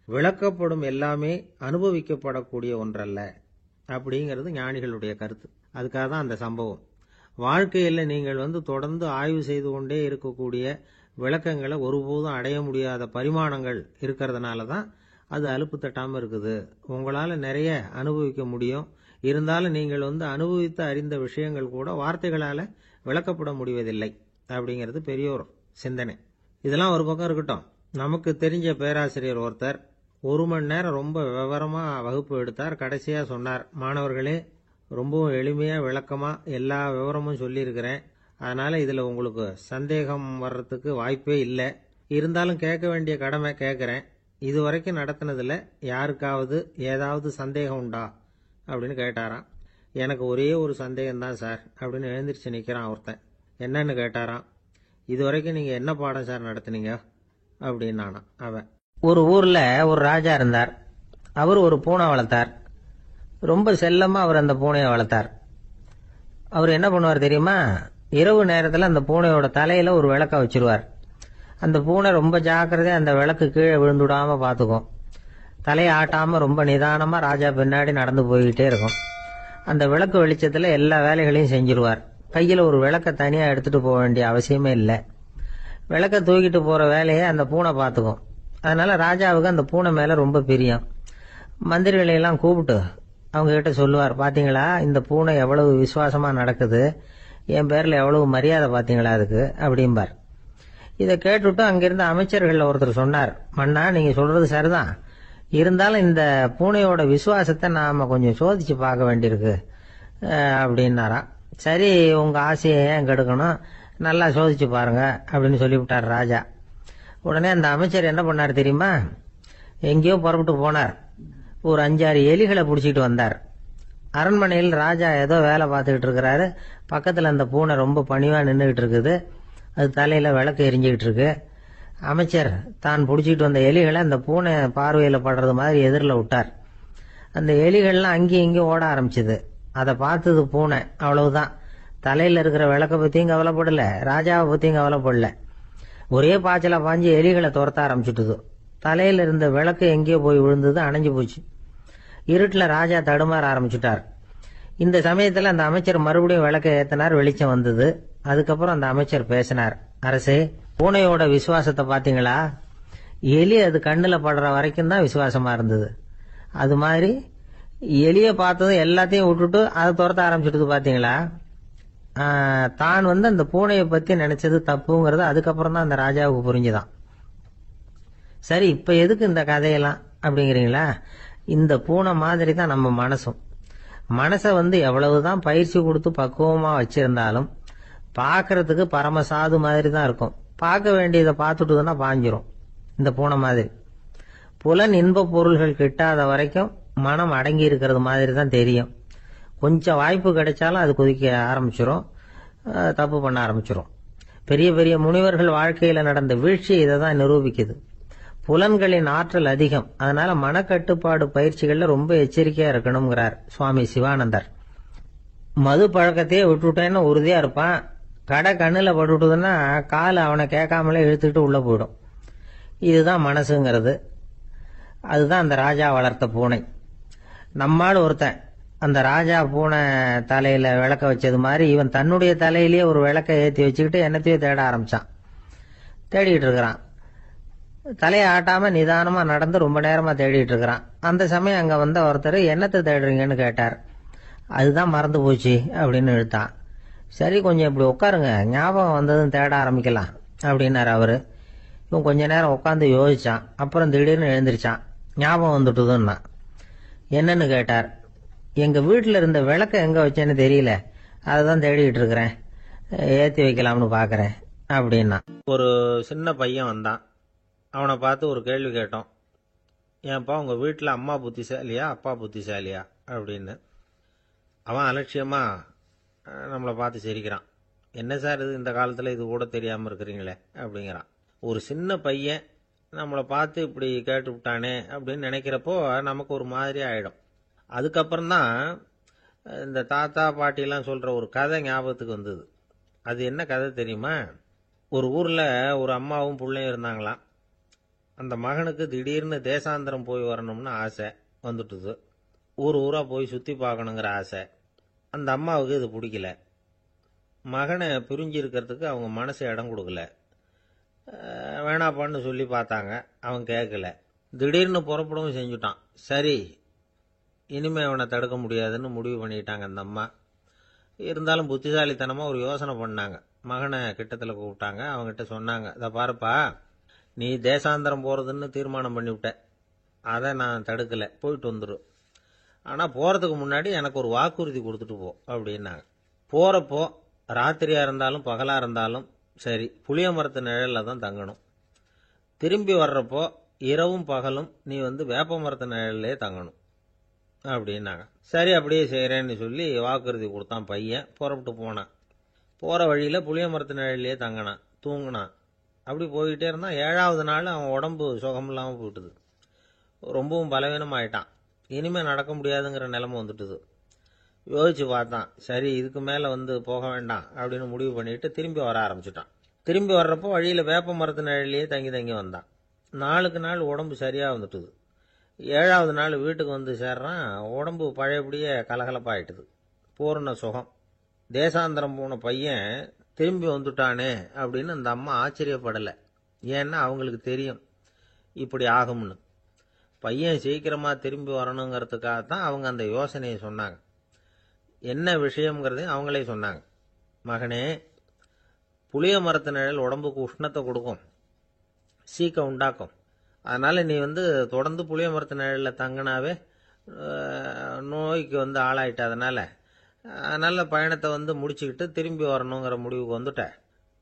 விளக்கப்படும் எல்லாமே அனுபவிக்கப்படக்கூடிய ஒன்றல்ல அப்படிங்கிறது ஞானிகளுடைய கருத்து. அதுக்காக தான் அந்த சம்பவம். வாழ்க்கையில் நீங்கள் தொடர்ந்து ஆய்வு செய்து கொண்டே இருக்கக்கூடிய விளக்கங்களை ஒருபோதும் அடைய முடியாத பரிமாணங்கள் இருக்கிறதுனால தான் அது அலுப்பு தட்டாமல் இருக்குது. உங்களால் நிறைய அனுபவிக்க முடியும், இருந்தாலும் நீங்கள் அனுபவித்து அறிந்த விஷயங்கள் கூட வார்த்தைகளால் விளக்கப்பட முடிவதில்லை அப்படிங்கிறது பெரியோர் சிந்தனை. இதெல்லாம் ஒரு பக்கம் இருக்கட்டும். நமக்கு தெரிஞ்ச பேராசிரியர் ஒருத்தர் 1 மணி நேரம் ரொம்ப விவரமா வகுப்பு எடுத்தார். கடைசியா சொன்னார், மாணவர்களே ரொம்பவும் எளிமையா விளக்கமா எல்லா விவரமும் சொல்லியிருக்கிறேன். அதனால இதுல உங்களுக்கு சந்தேகம் வர்றதுக்கு வாய்ப்பே இல்லை. இருந்தாலும் கேட்க வேண்டிய கடமை கேட்கிறேன். இதுவரைக்கும் நடத்தினதுல யாருக்காவது ஏதாவது சந்தேகம் உண்டா அப்படின்னு கேட்டாராம். எனக்கு ஒரே ஒரு சந்தேகம் தான் சார் அப்படின்னு எழுந்திரிச்சு நிக்கிறான் ஒருத்தன். என்னன்னு கேட்டாராம். இதுவரைக்கும் நீங்க என்ன பாடம் சார் நடத்துனீங்க அப்படின்னானா அவன். ஒரு ஊர்ல ஒரு ராஜா இருந்தார். அவர் ஒரு பூனை வளர்த்தார். ரொம்ப செல்லமா அவர் அந்த பூனையை வளர்த்தார். அவர் என்ன பண்ணுவார் தெரியுமா, இரவு நேரத்தில் அந்த பூனையோட தலையில ஒரு விளக்க வச்சிருவார். அந்த பூனை ரொம்ப ஜாக்கிரதையா அந்த விளக்கு கீழே விழுந்துடாம பாத்துக்கும். தலையை ஆட்டாம ரொம்ப நிதானமா ராஜா பின்னாடி நடந்து போய்கிட்டே இருக்கும். அந்த விளக்கு வெளிச்சத்துல எல்லா வேலைகளையும் செஞ்சிருவார். கையில ஒரு விளக்க தனியா எடுத்துட்டு போக வேண்டிய அவசியமே இல்லை. விளக்க தூக்கிட்டு போற வேலையை அந்த பூனை பாத்துக்கும். அதனால ராஜாவுக்கு அந்த பூனை மேல ரொம்ப பிரியம். மந்திரிகளை எல்லாம் கூப்பிட்டு அவங்க கிட்ட சொல்லுவார், பாத்தீங்களா இந்த பூனை எவ்வளவு விசுவாசமா நடக்குது, என் பேர்ல எவ்வளவு மரியாதை பாத்தீங்களா அதுக்கு அப்படிம்பார். இதை கேட்டுட்டு அங்கிருந்த அமைச்சர்கள் ஒருத்தர் சொன்னார், மன்னா நீங்க சொல்றது சரிதான், இருந்தாலும் இந்த பூனையோட விசுவாசத்தை நாம கொஞ்சம் சோதிச்சு பார்க்க வேண்டியிருக்கு அப்படின்னாராம். சரி உங்க ஆசையை ஏன் கெடுக்கணும், நல்லா சோதிச்சு பாருங்க அப்படின்னு சொல்லிவிட்டார் ராஜா. உடனே அந்த அமைச்சர் என்ன பண்ணார் தெரியுமா? எங்கேயோ புறப்பட்டு போனார். ஒரு 5-6 எலிகளை பிடிச்சிட்டு வந்தார். அரண்மனையில் ராஜா ஏதோ வேலை பார்த்துக்கிட்டு இருக்கிறாரு. பக்கத்தில் அந்த பூனை ரொம்ப பணிவாக நின்றுகிட்டு இருக்குது. அது தலையில் விளக்கு எரிஞ்சுக்கிட்டு இருக்கு. அமைச்சர் தான் பிடிச்சிட்டு வந்த எலிகளை அந்த பூனை பார்வையில் படுறது மாதிரி எதிரில் விட்டார். அந்த எலிகள்லாம் அங்கேயும் இங்கேயும் ஓட ஆரம்பிச்சுது. அதை பார்த்தது பூனை. அவ்வளவுதான். தலையில் இருக்கிற விளக்கை பற்றியும் கவலைப்படல, ராஜாவை பற்றியும் கவலைப்படல. ஒரே பாய்ச்சலாக பாஞ்சு எலிகளை துரத்த ஆரம்பிச்சுட்டுது. தலையில் இருந்த விளக்கு எங்கேயோ போய் விழுந்தது, அணைஞ்சு போச்சு. இருட்டில் ராஜா தடுமாற ஆரம்பிச்சுட்டார். இந்த சமயத்தில் அந்த அமைச்சர் மறுபடியும் விளக்கை ஏற்றினார். வெளிச்சம் வந்தது. அதுக்கப்புறம் அந்த அமைச்சர் பேசினார். அரசே, பூனையோட விசுவாசத்தை பார்த்தீங்களா? எலி அது கண்ணில் படுற வரைக்கும் தான் விசுவாசமா இருந்தது. அது மாதிரி எலியை பார்த்ததும் எல்லாத்தையும் விட்டுட்டு அதை துரத்த ஆரம்பிச்சுட்டு பார்த்தீங்களா? தான் அந்த பூனையை பற்றி நினைச்சது தப்புங்கிறது அதுக்கப்புறம் தான் அந்த ராஜாவுக்கு புரிஞ்சுதான். சரி, இப்ப எதுக்கு இந்த கதையெல்லாம் அப்படிங்கிறீங்களா? இந்த பூனை மாதிரி தான் நம்ம மனசும். மனசை எவ்வளவுதான் பயிற்சி கொடுத்து பக்குவமா வச்சிருந்தாலும் பார்க்கறதுக்கு பரமசாது மாதிரி தான் இருக்கும். பார்க்க வேண்டியதை பார்த்துட்டுதுன்னா பாஞ்சிரும். இந்த பூனை மாதிரி புலன் இன்ப பொருள்கள் கிட்டாத வரைக்கும் மனம் அடங்கி இருக்கிறது மாதிரி தான் தெரியும். கொஞ்சம் வாய்ப்பு கிடைச்சாலும் அது குதிக்க ஆரம்பிச்சிரும், தப்பு பண்ண ஆரம்பிச்சிரும். பெரிய பெரிய முனிவர்கள் வாழ்க்கையில நடந்த வீழ்ச்சி இதை தான் நிரூபிக்குது. புலன்களின் ஆற்றல் அதிகம். அதனால மனக்கட்டுப்பாடு பயிற்சிகள்ல ரொம்ப எச்சரிக்கையா இருக்கணுங்கிறார் சுவாமி சிவானந்தர். மது பழக்கத்தையே விட்டுட்டேன்னு உறுதியா இருப்பான். கடை கண்ணுல பட்டுட்டுதுன்னா கால் அவனை கேட்காமலே இழுத்துக்கிட்டு உள்ள போயிடும். இதுதான் மனசுங்கிறது. அதுதான் அந்த ராஜா வளர்த்த பூனை. நம்மால் ஒருத்தன் அந்த ராஜா பூனை தலையில விளக்க வச்சது மாதிரி இவன் தன்னுடைய தலையிலேயே ஒரு விளக்க ஏற்றி வச்சுக்கிட்டு என்னத்தையோ தேட ஆரம்பிச்சான். தேடிட்டு இருக்கிறான். தலையை ஆட்டாம நிதானமா நடந்து ரொம்ப நேரமா தேடிட்டு இருக்கிறான். அந்த சமயம் அங்க வந்த ஒருத்தர் என்னத்தை தேடுறீங்கன்னு கேட்டார். அதுதான் மறந்து போச்சு அப்படின்னு இழுத்தான். சரி, கொஞ்சம் இப்படி உட்காருங்க, ஞாபகம் வந்ததும் தேட ஆரம்பிக்கலாம் அப்படின்னாரு அவரு. இவன் கொஞ்ச நேரம் உட்காந்து யோசிச்சான். அப்புறம் திடீர்னு எழுந்திருச்சான். ஞாபகம் வந்துட்டுதுன்னா. என்னன்னு கேட்டார். எங்க வீட்டுல இருந்த விளக்க எங்க வச்சேன்னு தெரியல, அதான் தேடிட்டு இருக்கிறேன், ஏத்தி வைக்கலாம்னு பாக்குறேன் அப்படின்னா. ஒரு சின்ன பையன் வந்தான். அவனை பார்த்து ஒரு கேள்வி கேட்டோம். ஏன்பா உங்க வீட்டுல அம்மா புத்திசாலியா அப்பா புத்திசாலியா அப்படின்னு. அவன் அலட்சியமா நம்மளை பார்த்து சிரிக்கிறான். என்ன சார் இது, இந்த காலத்துல இது கூட தெரியாம இருக்கிறீங்களே அப்படிங்கிறான். ஒரு சின்ன பையன் நம்மளை பார்த்து இப்படி கேட்டு விட்டானே அப்படின்னு நினைக்கிறப்போ நமக்கு ஒரு மாதிரி ஆயிடும். அதுக்கப்புறம்தான் இந்த தாத்தா பாட்டிலாம் சொல்ற ஒரு கதை ஞாபகத்துக்கு வந்தது. அது என்ன கதை தெரியுமா? ஒரு ஊர்ல ஒரு அம்மாவும் பிள்ளையும் இருந்தாங்களாம். அந்த மகனுக்கு திடீர்னு தேசாந்திரம் போய் வரணும்னு ஆசை வந்துட்டுது. ஊரா போய் சுத்தி பார்க்கணுங்கிற ஆசை. அந்த அம்மாவுக்கு இது பிடிக்கல. மகனை பிரிஞ்சு இருக்கிறதுக்கு அவங்க மனசு இடம் கொடுக்கல. வேணாப்பான்னு சொல்லி பார்த்தாங்க, அவன் கேட்கல. திடீர்னு புறப்படவும் செஞ்சுட்டான். சரி, இனிமே அவனை தடுக்க முடியாதுன்னு முடிவு பண்ணிட்டாங்க அந்த அம்மா. இருந்தாலும் புத்திசாலித்தனமா ஒரு யோசனை பண்ணாங்க. மகனை கிட்டத்துல கூப்பிட்டாங்க. அவங்ககிட்ட சொன்னாங்க, இதை பாருப்பா, நீ தேசாந்திரம் போறதுன்னு தீர்மானம் பண்ணிவிட்ட, அதை நான் தடுக்கல, போயிட்டு வந்துடும். ஆனா போறதுக்கு முன்னாடி எனக்கு ஒரு வாக்குறுதி கொடுத்துட்டு போ அப்படின்னாங்க. போறப்போ ராத்திரியா இருந்தாலும் பகலா இருந்தாலும் சரி, புளிய மரத்து நிழல்ல தான் தங்கணும். திரும்பி வர்றப்போ இரவும் பகலும் நீ வேப்ப மரத்து நிழல்லே தங்கணும் அப்படின்னாங்க. சரி, அப்படியே செய்யறேன்னு சொல்லி வாக்குறுதி கொடுத்தான் பையன். புறப்பட்டு போனான். போற வழியில புளிய மரத்து நிழல்லே தங்கினான், தூங்கினான். அப்படி போய்கிட்டே இருந்தான். 7வது நாள் அவன் உடம்பு சுகம் இல்லாம போயிட்டுது. ரொம்பவும் பலவீனமாயிட்டான். இனிமே நடக்க முடியாதுங்கிற நிலைமை வந்துட்டுது. யோசிச்சு பார்த்தான். சரி, இதுக்கு மேல போக வேண்டாம் அப்படின்னு முடிவு பண்ணிட்டு திரும்பி வர ஆரம்பிச்சுட்டான். திரும்பி வர்றப்போ வழியில வேப்ப மரத்து நிழல்லையே தங்கி தங்கி வந்தான். நாளுக்கு நாள் உடம்பு சரியா வந்துட்டுது. 7வது நாள் வீட்டுக்கு சேர்றான். உடம்பு பழையபடியே கலகலப்பாயிட்டுது. பூர்ண சுகம். தேசாந்திரம் போன பையன் திரும்பி வந்துட்டானே அப்படின்னு அந்த அம்மா ஆச்சரியப்படலை. ஏன்னா அவங்களுக்கு தெரியும் இப்படி ஆகும்னு. பையன் சீக்கிரமா திரும்பி வரணுங்கிறதுக்காகத்தான் அவங்க அந்த யோசனையை சொன்னாங்க. என்ன விஷயம்ங்கிறதையும் அவங்களே சொன்னாங்க. மகனே, புளிய மரத்து நிழல் உடம்புக்கு உஷ்ணத்தை கொடுக்கும், சீக்க உண்டாக்கும். அதனால நீ தொடர்ந்து புளிய மரத்து நிழல்ல தங்கினாவே நோய்க்கு ஆளாயிட்ட. அதனால பயணத்தை முடிச்சுக்கிட்டு திரும்பி வரணுங்கிற முடிவுக்கு வந்துட்ட.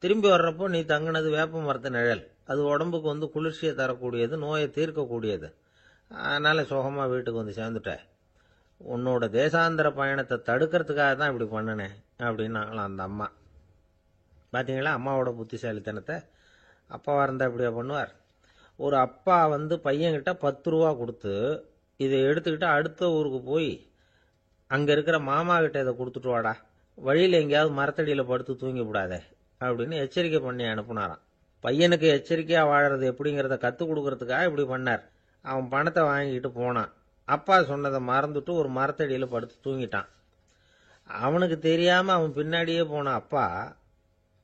திரும்பி வர்றப்போ நீ தங்கினது வேப்ப மரத்து நிழல், அது உடம்புக்கு குளிர்ச்சியை தரக்கூடியது, நோயை தீர்க்கக்கூடியது. அதனால சுகமா வீட்டுக்கு சேர்ந்துட்டேன். உன்னோட தேசாந்திர பயணத்தை தடுக்கிறதுக்காக தான் இப்படி பண்ணினேன் அப்படின்னாங்களாம் அந்த அம்மா. பார்த்தீங்களா அம்மாவோட புத்திசாலித்தனத்தை? அப்பாவா இருந்தால் இப்படியா பண்ணுவார்? ஒரு அப்பா பையன்கிட்ட 10 ரூபா கொடுத்து இதை எடுத்துக்கிட்டு அடுத்த ஊருக்கு போய் அங்கே இருக்கிற மாமா கிட்ட இதை கொடுத்துட்டு வாடா, வழியில் எங்கேயாவது மரத்தடியில் படுத்து தூங்கி விடாதே அப்படின்னு எச்சரிக்கை பண்ணி அனுப்புனாராம். பையனுக்கு எச்சரிக்கையாக வாழறது எப்படிங்கிறத கற்றுக் கொடுக்கறதுக்காக இப்படி பண்ணார். அவன் பணத்தை வாங்கிட்டு போனான். அப்பா சொன்னதை மறந்துட்டு ஒரு மரத்தடியில் படுத்து தூங்கிட்டான். அவனுக்கு தெரியாமல் அவன் பின்னாடியே போன அப்பா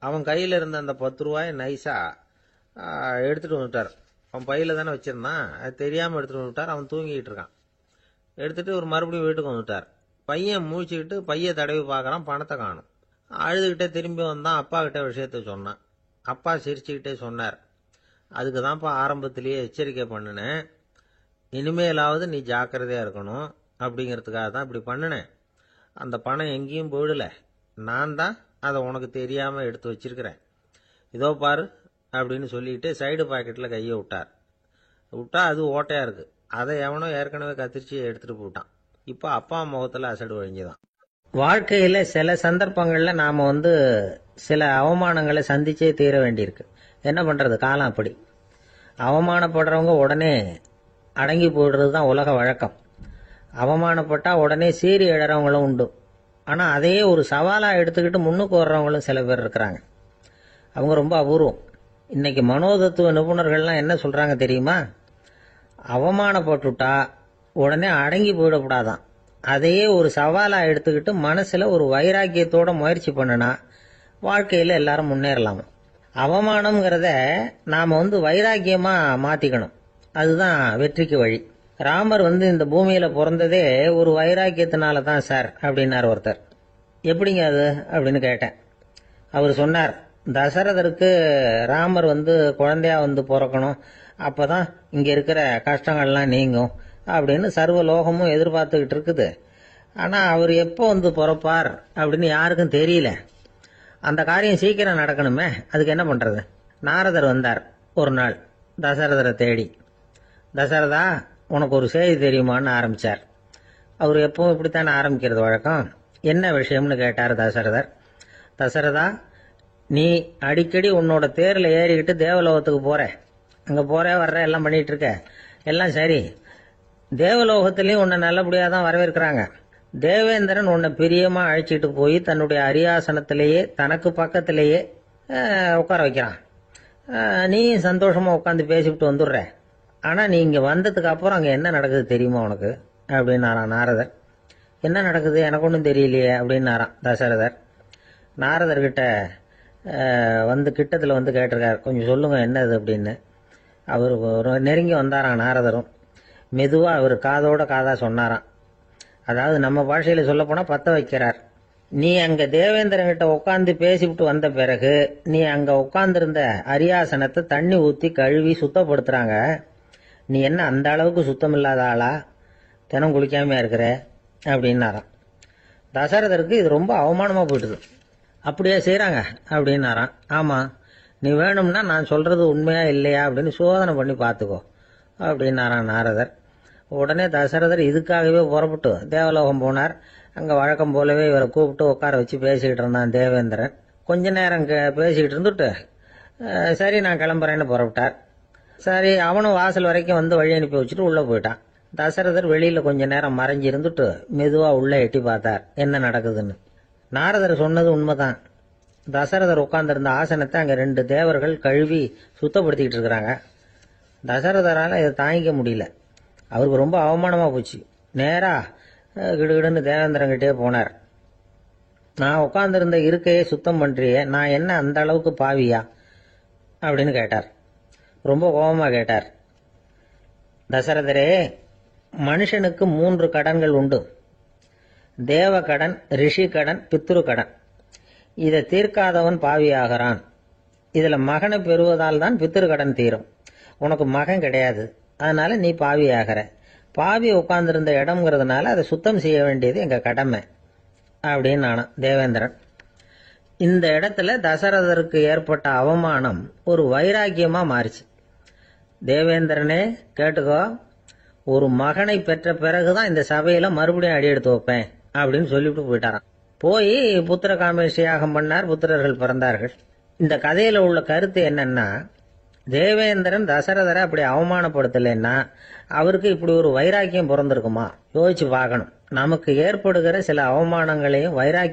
அவன் கையில் இருந்த அந்த 10 ரூபாயை நைஸாக எடுத்துகிட்டு வந்துட்டார். அவன் பையில் தானே வச்சிருந்தான், அது தெரியாமல் எடுத்துகிட்டு வந்துட்டார். அவன் தூங்கிக்கிட்டு இருக்கான். எடுத்துகிட்டு ஒரு மறுபடியும் வீட்டுக்கு வந்துட்டார். பையன் மூழ்கிக்கிட்டு பையை தடவி பார்க்குறான், பணத்தை காணும். அழுதுகிட்டே திரும்பி வந்தான். அப்பா கிட்ட விஷயத்த சொன்னான். அப்பா சிரிச்சுக்கிட்டே சொன்னார், அதுக்கு தான்ப்பா ஆரம்பத்திலேயே எச்சரிக்கை பண்ணினேன், இனிமேலாவது நீ ஜாக்கிரதையாக இருக்கணும் அப்படிங்கிறதுக்காக தான் இப்படி பண்ணினேன். அந்த பணம் எங்கேயும் போயிடல, நான் தான் அதை உனக்கு தெரியாமல் எடுத்து வச்சிருக்கிறேன். இதோ பாரு அப்படின்னு சொல்லிட்டு சைடு பாக்கெட்டில் கையை விட்டா அது ஓட்டையாக இருக்குது. அதை எவனோ ஏற்கனவே கத்திரிச்சு எடுத்துகிட்டு போட்டான். இப்போ அப்பா முகத்தில் அசடு வழிஞ்சுதான். வாழ்க்கையில் சில சந்தர்ப்பங்களில் நாம் சில அவமானங்களை சந்திச்சே தீர வேண்டியிருக்கு. என்ன பண்ணுறது, காலம் அப்படி. அவமானப்படுறவங்க உடனே அடங்கி போயிடுறது தான் உலக வழக்கம். அவமானப்பட்டால் உடனே சீறி எழறவங்களும் உண்டு. ஆனால் அதையே ஒரு சவாலாக எடுத்துக்கிட்டு முன்னுக்கு வர்றவங்களும் சில பேர் இருக்கிறாங்க. அவங்க ரொம்ப அபூர்வம். இன்னைக்கு மனோதத்துவ நிபுணர்கள்லாம் என்ன சொல்கிறாங்க தெரியுமா? அவமானப்பட்டுட்டா உடனே அடங்கி போயிடக்கூடாதான். அதையே ஒரு சவாலாக எடுத்துக்கிட்டு மனசில் ஒரு வைராக்கியத்தோட முயற்சி பண்ணினா வாழ்க்கையில் எல்லாரும் முன்னேறலாம். அவமானம்ங்கிறத நாம் வைராக்கியமாக மாற்றிக்கணும். அதுதான் வெற்றிக்கு வழி. ராமர் இந்த பூமியில் பிறந்ததே ஒரு வைராக்கியத்தினால தான் சார் அப்படின்னார் ஒருத்தர். எப்படிங்க அது அப்படின்னு கேட்டேன். அவர் சொன்னார், தசரதருக்கு ராமர் குழந்தையா பிறக்கணும், அப்பதான் இங்க இருக்கிற கஷ்டங்கள்லாம் நீங்கும் அப்படின்னு சர்வ லோகமும் எதிர்பார்த்துக்கிட்டு இருக்குது. ஆனா அவர் எப்போ பிறப்பார் அப்படின்னு யாருக்கும் தெரியல. அந்த காரியம் சீக்கிரம் நடக்கணுமே, அதுக்கு என்ன பண்றது? நாரதர் வந்தார் ஒரு நாள் தசரதரை தேடி. தசரதா, உனக்கு ஒரு செய்தி தெரியுமான்னு ஆரம்பிச்சார். அவர் எப்பவும் இப்படித்தானே ஆரம்பிக்கிறது வழக்கம். என்ன விஷயம்னு கேட்டார் தசரதர். தசரதா, நீ அடிக்கடி உன்னோட தேரில் ஏறிக்கிட்டு தேவலோகத்துக்கு போற, அங்கே போற வர்ற எல்லாம் பண்ணிட்டு இருக்க, எல்லாம் சரி. தேவலோகத்திலையும் உன்னை நல்லபடியாக தான் வரவேற்கிறாங்க. தேவேந்திரன் உன்னை பிரியமாக அழைச்சிட்டு போய் தன்னுடைய அரியாசனத்திலேயே தனக்கு பக்கத்திலேயே உட்கார வைக்கிறான். நீயும் சந்தோஷமாக உட்காந்து பேசிவிட்டு வந்துடுற. ஆனால் நீ இங்கே வந்ததுக்கு அப்புறம் அங்கே என்ன நடக்குது தெரியுமா உனக்கு அப்படின்னாரான் நாரதர். என்ன நடக்குது எனக்கு ஒன்றும் தெரியலையே அப்படின்னாரான் தசரதர். நாரதர்கிட்ட கிட்டத்தில் கேட்டிருக்கார், கொஞ்சம் சொல்லுங்க என்னது அப்படின்னு. அவர் நெருங்கி வந்தாராம் நாரதரும். மெதுவாக அவர் காதோட காதாக சொன்னாராம். அதாவது நம்ம பாஷையில் சொல்ல போனால் பற்ற வைக்கிறார். நீ அங்கே தேவேந்திரங்கிட்ட உட்காந்து பேசிவிட்டு வந்த பிறகு நீ அங்கே உட்காந்துருந்த அரியாசனத்தை தண்ணி ஊற்றி கழுவி சுத்தப்படுத்துகிறாங்க. நீ என்ன அந்த அளவுக்கு சுத்தம் இல்லாத ஆளா, தினம் குளிக்காமையா இருக்கிற அப்படின்னாராம். தசரதருக்கு இது ரொம்ப அவமானமாக போயிடுது. அப்படியே செய்கிறாங்க அப்படின்னாராம். ஆமாம், நீ வேணும்னா நான் சொல்கிறது உண்மையா இல்லையா அப்படின்னு சோதனை பண்ணி பார்த்துக்கோ அப்படின்னாரான் நாரதர். உடனே தசரதர் இதுக்காகவே புறப்பட்டு தேவலோகம் போனார். அங்கே வழக்கம் போலவே இவரை கூப்பிட்டு உட்கார வச்சு பேசிக்கிட்டு இருந்தான் தேவேந்திரன். கொஞ்ச நேரம் பேசிக்கிட்டு இருந்துட்டு சரி நான் கிளம்புறேன்னு புறப்பட்டார். சரி, அவனும் வாசல் வரைக்கும் வழி அனுப்பி வச்சுட்டு உள்ளே போயிட்டான். தசரதர் வெளியில் கொஞ்ச நேரம் மறைஞ்சி இருந்துட்டு மெதுவாக உள்ளே எட்டி பார்த்தார் என்ன நடக்குதுன்னு. நாரதர் சொன்னது உண்மைதான். தசரதர் உட்கார்ந்திருந்த ஆசனத்தை அங்கே 2 தேவர்கள் கழுவி சுத்தப்படுத்திக்கிட்டு இருக்கிறாங்க. தசரதரால் இதை தாங்கிக்க முடியல. அவருக்கு ரொம்ப அவமானமாக போச்சு. நேராக கிடுகிடுன்னு தேவேந்திரங்கிட்டே போனார். நான் உட்கார்ந்திருந்த இருக்கையை சுத்தம் பண்ணுறியே, நான் என்ன அந்த அளவுக்கு பாவியா அப்படின்னு கேட்டார். ரொம்ப கோபமாக கேட்டார். தசரதரே, மனுஷனுக்கு 3 கடன்கள் உண்டு. தேவ கடன், ரிஷி கடன், பித்ரு கடன். இதை தீர்க்காதவன் பாவியாகிறான். இதுல மகனை பெறுவதால் தான் பித்ரு கடன் தீரும். உனக்கு மகன் கிடையாது, அதனால நீ பாவியாகிற. பாவி உட்கார்ந்திருந்த இடம்ங்கிறதுனால அதை சுத்தம் செய்ய வேண்டியது எங்க கடமை அப்படின்னு நானும் தேவேந்திரன். இந்த இடத்துல தசரதருக்கு ஏற்பட்ட அவமானம் ஒரு வைராக்கியமா மாறிச்சு. தேவேந்திரனே கேட்டுக்கோ, ஒரு மகனை பெற்ற பிறகுதான் இந்த சபையில மறுபடியும் அடி எடுத்து வைப்பேன் அப்படின்னு சொல்லிவிட்டு போயிட்டாராம். போய் புத்திர காமேஷ் யாகம் பண்ணார், புத்திரர்கள் பிறந்தார்கள். இந்த கதையில உள்ள கருத்து என்னன்னா, தேவேந்திரன் தசரதரை அப்படி அவமானப்படுத்தலைன்னா அவருக்கு இப்படி ஒரு வைராக்கியம் பிறந்திருக்குமா? யோசிச்சு பார்க்கணும். நமக்கு ஏற்படுகிற சில அவமானங்களையும் வைராக்கியம்